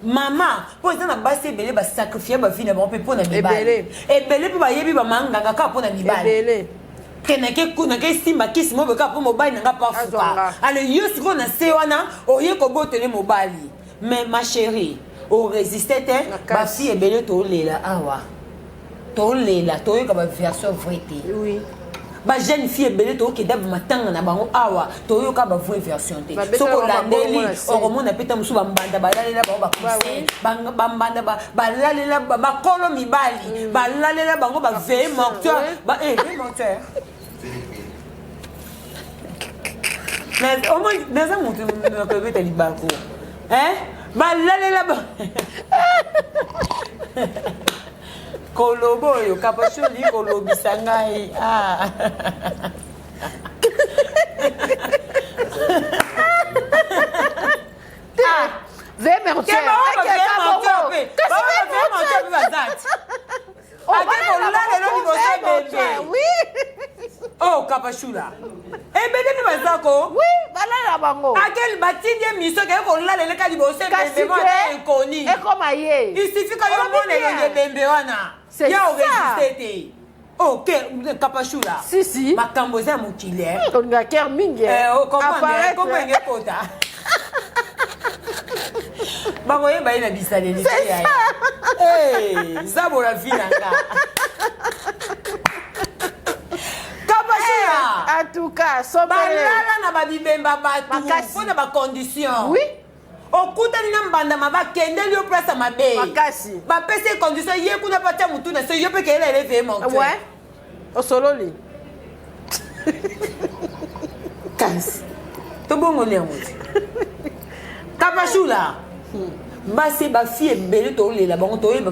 [SPEAKER 2] mama mpo eza na basi ebele basakrifie bavi na bango mpe mpo na mibali ebele mpe bayebi bamanganga kaka mpo na mibali nake simba kisi mo beka mpo mobali nanga pafuka ale yo sikoyo na se wana oye kobotele mobali mais ma chérie oresiste te basi ebele tolela awa tolela toyoka baversion vrai te bajeune fille ebele tokenda bamatanga na bango awa toyoka bavrai version te soki olandeli okomona peta mosusu bambanda balalela bango bakuse bambanda balalela bakolo mibali balalela bango baveye morteur morteur naza motu nakobeta libako balalela kolobo oyo kapasholi kolobisa ngai oh kapashula ebele mpe bazako akeli batindi emiso keye kolalela liboso ebembe ekoni isifika yo mona elongi ebembe wana ya oresiste te ok kapashula makambo eza ya mokili komwenge kota bakoyeba ye na bisaleli zabola vi na nga
[SPEAKER 5] En tout cas, sombele.
[SPEAKER 2] balala na babibemba batu
[SPEAKER 5] Makasi.
[SPEAKER 2] mpo na bacondition
[SPEAKER 5] Oui.
[SPEAKER 2] okutani na mbandama bakendeli yo place ya mabe
[SPEAKER 5] Makasi.
[SPEAKER 2] bapesi ye condition ye kuna patia mutu na so yo mpe kelela eleve ye mortuaire
[SPEAKER 5] Ouais. Osololi.
[SPEAKER 2] kasi tobongoli yango te kapashula basi bafille ebele tolela bango toyeba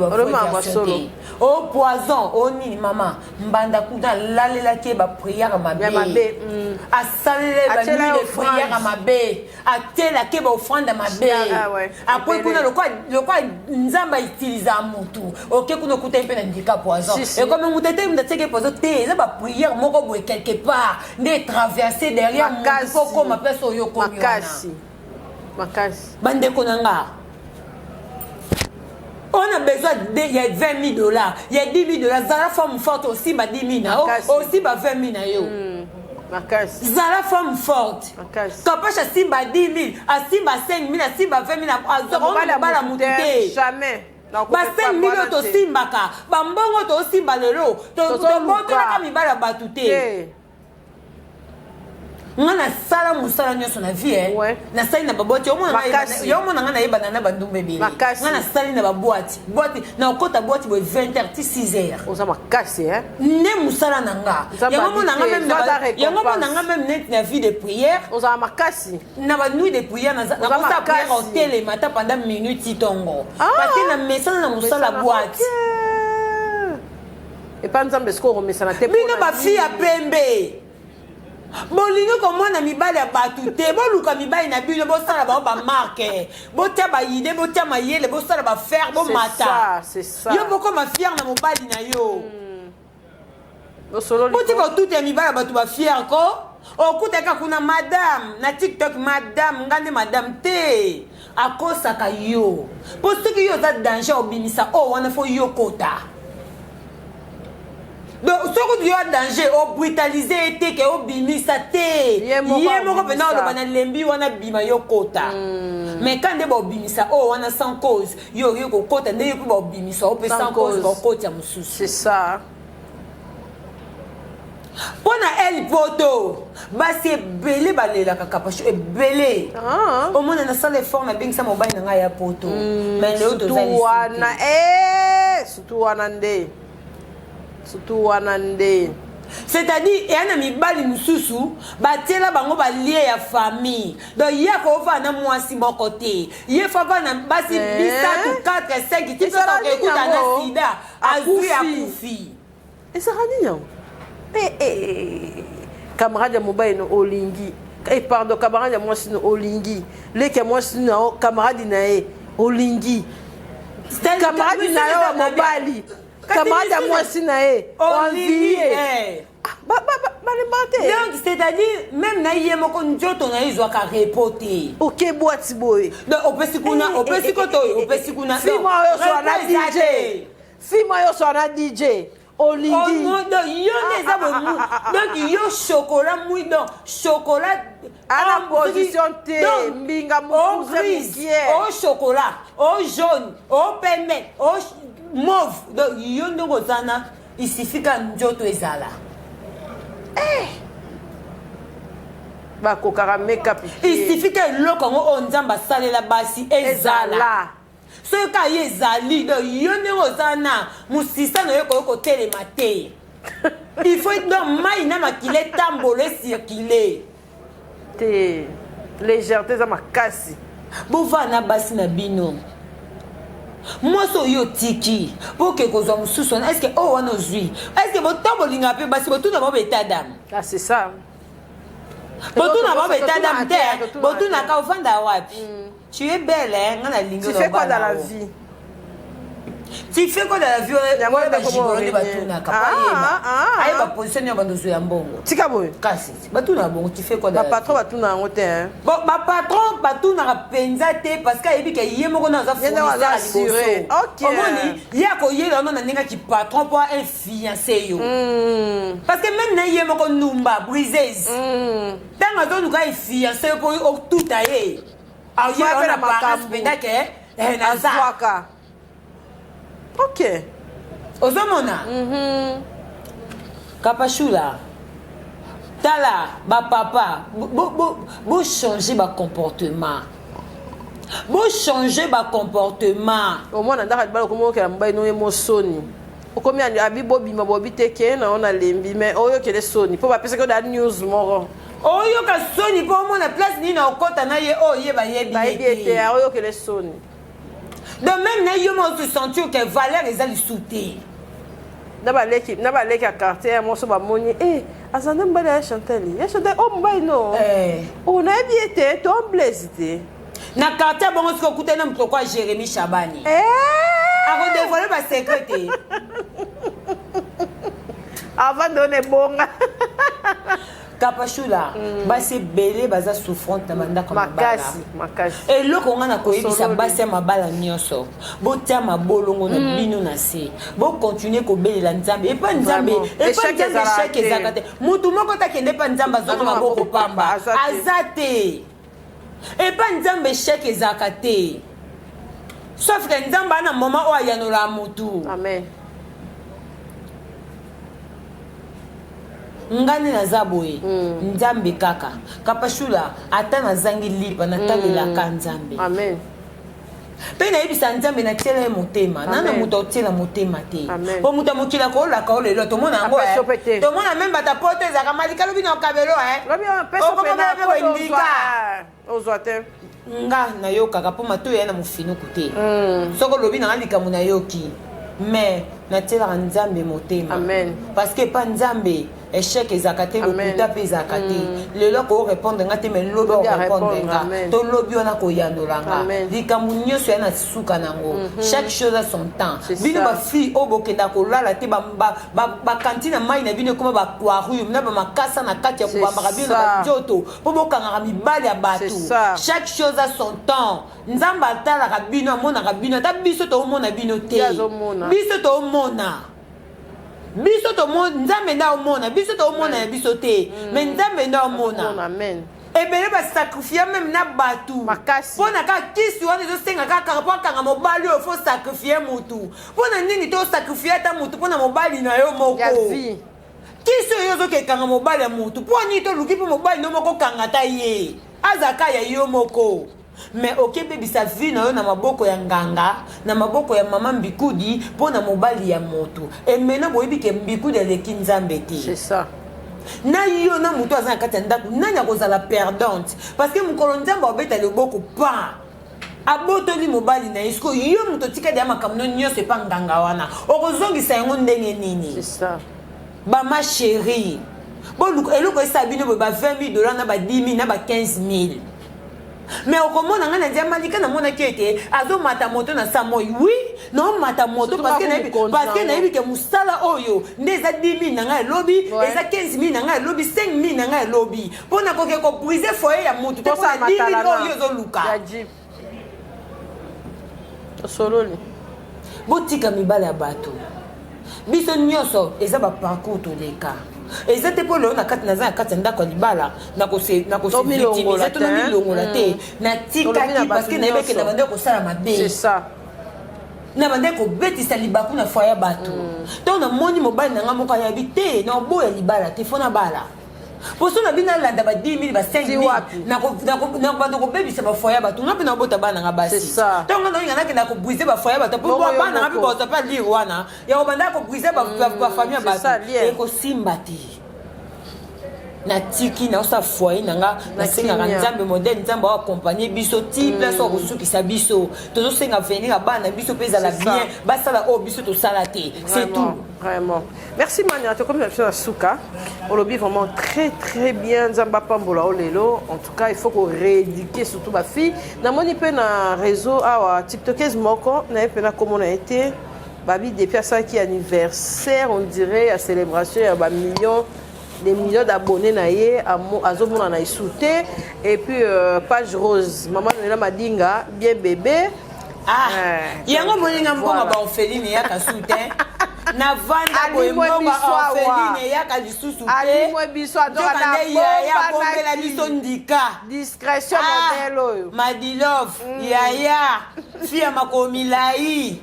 [SPEAKER 5] Solo.
[SPEAKER 2] te o poison o nini mama mbanda kuna alalelaki ye bapriere
[SPEAKER 5] Ya
[SPEAKER 2] mabe
[SPEAKER 5] mabe.
[SPEAKER 2] asaleli
[SPEAKER 5] Atiela
[SPEAKER 2] banui de
[SPEAKER 5] offrande.
[SPEAKER 2] priere mabe atielaki ye baofrande mabe
[SPEAKER 5] Ah, ouais.
[SPEAKER 2] apres kuna lokwa nzambe autiliza mutu oke kuna okutani mpe na ndika poison
[SPEAKER 5] Si, si.
[SPEAKER 2] ekomi mutu ete mutu atiaki poison te eza bapriere moko boye quelque part nde etraverse derrière mutu
[SPEAKER 5] Makasi.
[SPEAKER 2] po koma place oyo okomi wana
[SPEAKER 5] Makasi.
[SPEAKER 2] bandeko na nga on a besoin il y a 20 000 $, il y a 10 000 $. Zala femme forte aussi, bah 10 000
[SPEAKER 5] Makasi.
[SPEAKER 2] aussi bah 20 000 yo.
[SPEAKER 5] Makasi.
[SPEAKER 2] Zala femme forte.
[SPEAKER 5] Makasi.
[SPEAKER 2] Kapach a simba 10 000, a simba 5 000, a simba 20 000, a zara bala mutute.
[SPEAKER 5] Jamais.
[SPEAKER 2] Ba 5 000 to simba ka, ba mbongo to simba lelo, to boto na kami bala batute. Nga na sala musala nyonso na vie
[SPEAKER 5] Ouais.
[SPEAKER 2] na sali na babwati yo mona nga na yebana na bandumba ebele nga na sali na babwati na okota bwati boye 20h ti 6h
[SPEAKER 5] Oza makasi, hein?
[SPEAKER 2] nde musala na nga yango mona nga meme neti na vie de prière
[SPEAKER 5] Oza makasi.
[SPEAKER 2] na banuit de prière nakosa prière otelema ata pendant minute itongo parce na mesana na mosala bwati
[SPEAKER 5] epa nzambe siko okomesana te
[SPEAKER 2] bino bafille ya pembe bolingi komona mibali ya bato te boluka mibali na bino bosala bango bamarke botia baide botia mayele bosala bafere bomata yo bokoma fiere na mobali na yo botika otuta ya mibali ya bato bafiere ko okutaka kuna madame na tiktok madame nga nde madame te akosaka yo mpo soki yo oza danger obimisa o wana fo yo kota donc soki yo danger obrutalize ye te ke obimisa te ye moko mpena oloba na lembi wana bima yo kota mais ka nde baobimisa o wana sans cause yo okoki kokota nde yo mpe baobimisa o mpe sans cause bakoti ya mosusu
[SPEAKER 5] c'est ça
[SPEAKER 2] mpo na el poto basi ebele balelaka kapasho ebele omona nasala effort nabengisa mobali na ngai ya poto mais leo tozaliwana
[SPEAKER 5] surtout wana nde
[SPEAKER 2] c'est-à-dire eya na mibali mosusu batiela bango balie ya famille donc ye akofaa na mwasi moko te ye fava na basi bisatu 4 5 tipeokekuta na sida azwi akufi
[SPEAKER 5] ezaka nini yango camarade ya mobali no olingi pardon camarade ya mwasi no olingi leki ya mwasi no camarade na ye olingi camarade na yo ya mobali camarade ya mwasi na ye envie balemaka te
[SPEAKER 2] donc c'est-à-dire même na ye moko nzoto na ye ezwaka repo te
[SPEAKER 5] oke bwati boye
[SPEAKER 2] donc opesi kuna opesi kotoyo opesi kuna
[SPEAKER 5] fimo oyo so ana dj fimo oyo so ana dj olingi
[SPEAKER 2] donc yo nde eza bomu donc yo chocolat mui donc chocolat
[SPEAKER 5] ana position te mbinga mokuze mukie
[SPEAKER 2] o chocolat o jaune o pembe o mauve donc yo ndenge ozana isifika nzoto ezala
[SPEAKER 5] bakokaka makeup
[SPEAKER 2] isifika eloko yango oyo nzambe asalela basi ezala soki ka ye ezali donc yo ndenge oza na mosisa na yo koyo kotelema te il faut donc mai na makila etambola esirkule
[SPEAKER 5] te légèreté eza makasi
[SPEAKER 2] bovaa na basi na bino mwasi oyo otiki mpo oke kozwa mosusu wana estce oyo wana ozwi estce botambolinga mpe basi botuna bao beta dame
[SPEAKER 5] c'est ça
[SPEAKER 2] botuna bao beta dame te botunaka ovanda wapi tu es belle nga na lingi
[SPEAKER 5] tu fais quoi dans la vie
[SPEAKER 2] tu fais quoi dans la vie oyo bagigolone batunaka ayeba position ya bandozo ya mbongo
[SPEAKER 5] tika boye
[SPEAKER 2] kasi batunaka bongo tu fais quoi
[SPEAKER 5] bapatron batuna yango te
[SPEAKER 2] bon bapatron batunaka mpenza te parce que ayebi ke ye moko na aza fournisseur ya liboso omoni ye akoyela wana na ndenge aki patron mpo ainfiance yo parce que même na ye moko numba briseuse ntango azoluka efiance yo mpo otuta ye aoyela wana parence mpenza ke nazwaka
[SPEAKER 5] ok
[SPEAKER 2] ozomona kapashula tala bapapa bochange bacomportement bochange bacomportement
[SPEAKER 5] omwana ndaka libala okomokela mobali no ye mosoni okomi abi bobima bobi teke na ona lembi mais oyokele soni mpo bapesaki oda news moko
[SPEAKER 2] oyoka soni mpo omona place nini na okota na ye oyo bayebi
[SPEAKER 5] ete oyokele soni
[SPEAKER 2] de même na yo mo se sentir que valeur eza lisu te
[SPEAKER 5] na baleki ya quartier ya moso bamoni azanda mobali ya Chantal o mobali no nayebi ete to blaise te
[SPEAKER 2] na quartier bongo soki okutana moto kwa Jérémy Chabani akodévoile basekret te
[SPEAKER 5] avant donne bonga
[SPEAKER 2] kapashula basi ebele baza souffrante na bandako
[SPEAKER 5] makasi
[SPEAKER 2] eloko nga na koyebisa basi ya mabala nyonso botia mabolongo na bino na se bokontinue kobelela nzambe epa nzambe esheke ezaka te mutu moko takende epa nzambe azonga maboko pamba aza te epa nzambe esheke ezaka te sauf ke nzambe ana moma oyo ayanola mutu
[SPEAKER 5] amen
[SPEAKER 2] ngani naza boye nzambe kaka kapashula ata nazangi lipa natalelaka nzambe
[SPEAKER 5] amen
[SPEAKER 2] mpe nayebisa nzambe natiela ye motema nana moto aotiela motema te po moto amokila koolaka olelo tomona yango tomona meme bata poto ezaka malika lobi na okabelo okokomaendika
[SPEAKER 5] ozwa te
[SPEAKER 2] nga nayokaka mpo matoyo ya na mofinuku te soko lobi nanga likambo nayoki mais natielaka nzambe motema parce que pa nzambe échec ezaka te lokuta mpe ezaka te lelo koorépondre nga te mais lobi orépondre nga to lobi wana koyandola nga likambo nyonso ya na suka nango chaque chose a son temps bino bafille oyo bokenda kolala te bakantine ya mai na bino ekoma baquarium na bamakasa na kati ya kobambaka bino na banzoto mpo bokangaka mibali ya bato chaque chose a son temps nzambe atalaka bino amonaka bino ata biso toomona bino te biso toomona biso tomona nzambe nda omona biso tomona ya biso te mais nzambe nda omona ebele basakrifie meme na bato mpo na kaka kisi wana ezosenga kaka mpo akanga mobali oyo fo sakrifie mutu mpo na nini tosakrifie ata mutu mpo na mobali na yo moko kisi oyo ozokekanga mobali ya mutu mpo nini toluki mpo mobali no moko kanga ta ye azaka ya yo moko mais okebebisa vie na yo na maboko ya nganga na maboko ya mama mbikudi mpo na mobali ya moto emena boyebi ke mbikudi aleki nzambe te na yo na moto aza na kati ya ndako nani akozala perdante parce que mokolo nzambe abeta loboko pa abotoli mobali na ye siko yo moto otikadi ya makambo nyonso epa nganga wana okozongisa yango ndenge nini bama chéri eloko esala bino boye ba 20 000 $ na ba 10 000 na ba 15 000 mais okomona nga na ndia malika namonaki ete azomata moto na sa moi oui naomata moto parce que nayebi ke mosala oyo nde eza 10 000 na ngai elobi eza 15 000 na ngai elobi 5 000 na ngai elobi mpo na koke kobrise foye ya motu te mpona 10 000 oyo ezoluka
[SPEAKER 5] osololi
[SPEAKER 2] botika mibala ya bato biso nyonso eza baparcours toleka eza te mpo lelo naza na kati ya ndako ya libala nakosevictimize to namilongola te natikaki parceke nayebeke na bande kosala mabe na bande kobetisa libaku na fwa ya bato to namoni mobali na nga moko ayabi te na oboya libala te fo na bala poso na bino alanda ba 10 000 ba 5 000 na bando kobebisa bafwa ya bato nga mpe na obota bana nga basi ntongo naolinga nakenda kobrise bafwa ya bato mpo bana nga mpe baota mpe alire wana ya kobanda kobrise bafamille ya bato ekosimba te natiki naosala foyer nanga nasengaka nzambe modele nzambe akompagne biso ti place oyo akosukisa biso tozosenga venir ya bana biso mpe ezala bien basala oyo biso tosala te c'est tout.
[SPEAKER 5] Vraiment. Merci Mania, tu as comme la souka. On le vraiment très bien. Zamba Pambola Olelo. En tout cas, il faut qu'on rééduque surtout ma fille. Dans mon réseau, TikTokers Moko, n'a comme on a été. Babi des personnes qui anniversaire, on dirait, à célébration, il y a des millions d'abonnés à Zomona na souté. Et puis, page rose. Maman Nela Madinga, bien bébé.
[SPEAKER 2] Yango moninga mbonga ba Ophéline ya kasute na vanda ko mbonga Ophéline ya ka lisusu te
[SPEAKER 5] ali mo biso adora na
[SPEAKER 2] ya bombela biso ndika
[SPEAKER 5] discrétion modèle oyo
[SPEAKER 2] Madilove yaya fia makomilai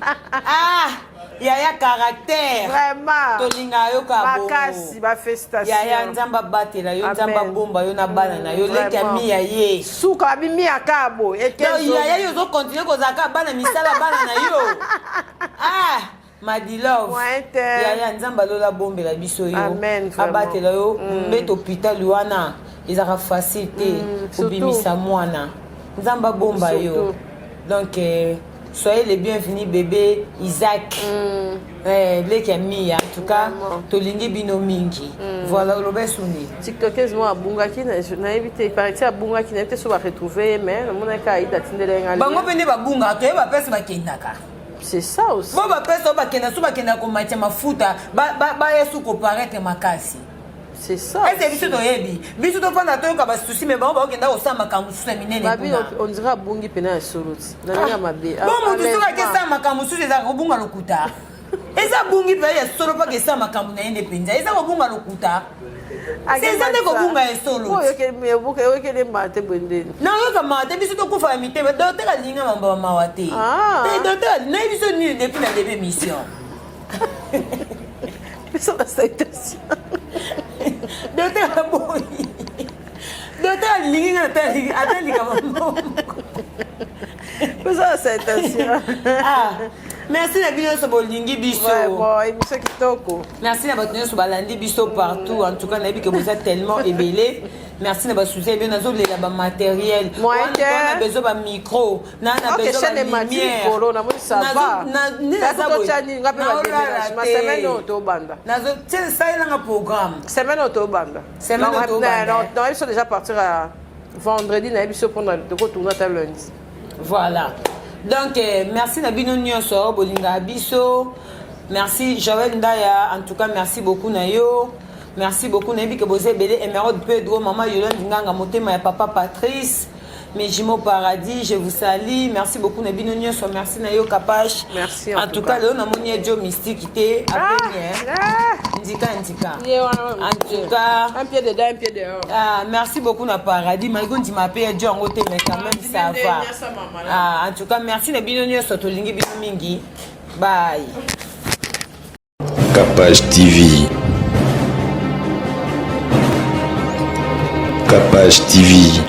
[SPEAKER 2] yaya caractère
[SPEAKER 5] Vraiment.
[SPEAKER 2] tolinga yo ka
[SPEAKER 5] Makasi ba félicitations.
[SPEAKER 2] yaya nzamba batela yo nzamba bomba yo na bana na yo leki mi ya ye
[SPEAKER 5] suka bimi akabo
[SPEAKER 2] yaya yo zo continuer kozaka bana misala bana na yo madilove yaya nzamba lola bombela biso yo abatela yo mbeto hôpital wana ezaka facile te obimisa mwana nzamba bomba yo donc soyez les bienvenus bébé Isaac leki ya mia en tout cas tolingi bino mingi voilà lobesuni
[SPEAKER 5] tiktokers mo abungaki na éviter paraît abungaki na éviter so ba retrouver mais le monde ka ida tindele ngali
[SPEAKER 2] bango pende babunga to ba pesa bakendaka
[SPEAKER 5] c'est ça aussi
[SPEAKER 2] bo ba pesa bakenda so bakenda ko matia mafuta ba yesu ko paraître makasi
[SPEAKER 5] c'est ça
[SPEAKER 2] est-ce que biso toyebi biso to fanda to ka ba souci mais bango bakenda ko sama makambo susa minene
[SPEAKER 5] kuna on dirait abungi pena ya soloti na ninga mabe
[SPEAKER 2] bon mutu so ka kesa makambo susa za ko bunga lokuta eza bungi pe ya solo pa kesa makambo na ende penza eza ko bunga lokuta c'est nde ko bunga ya solo
[SPEAKER 5] oyo ke me buke oyo ke le mate bwendeni
[SPEAKER 2] na yo ka mate biso to kufa mite ba docteur alinga mamba mawate te docteur na biso ni depuis la début mission
[SPEAKER 5] biso la citation
[SPEAKER 2] docteur aboyi docteur alinga atali ka mamba
[SPEAKER 5] biso la citation
[SPEAKER 2] merci na bino so bolingi biso
[SPEAKER 5] émission kitoko
[SPEAKER 2] merci na bato nyonso balandi biso partout en tout cas nayebi que vous êtes tellement ébélé merci na basusi ebio nazolela bamatériel wana bezo bamicro na bezo balumière nazosalelanga programme
[SPEAKER 5] semaine otobanda nayebi so déjà partir à vendredi nayebi so mpona tokotourna ta lundi
[SPEAKER 2] voilà. Donc, merci Nabino Nyonso, Bolinga Biso. Merci Joël Ndaya. En tout cas, merci beaucoup Nayo. Merci beaucoup Nabi que vous avez Emeraude Pedro, Maman Yolande Nganga Motema et Papa Patrice. Mes jumeaux paradis, je vous salue. Merci beaucoup Nabino Nyonso. Merci Nayo Kapache.
[SPEAKER 5] Merci.
[SPEAKER 2] En tout cas, le Namonia Joe Mystique était à Ndika. En tout cas,
[SPEAKER 5] un pied dedans, un pied dehors.
[SPEAKER 2] Merci beaucoup na paradis. Malgré tu m'appelles John Roté, mais quand même ça va. En tout cas, merci Nabino Nyonso Tolingi Bino Mingi. Bye.
[SPEAKER 1] Capache TV. Capache TV.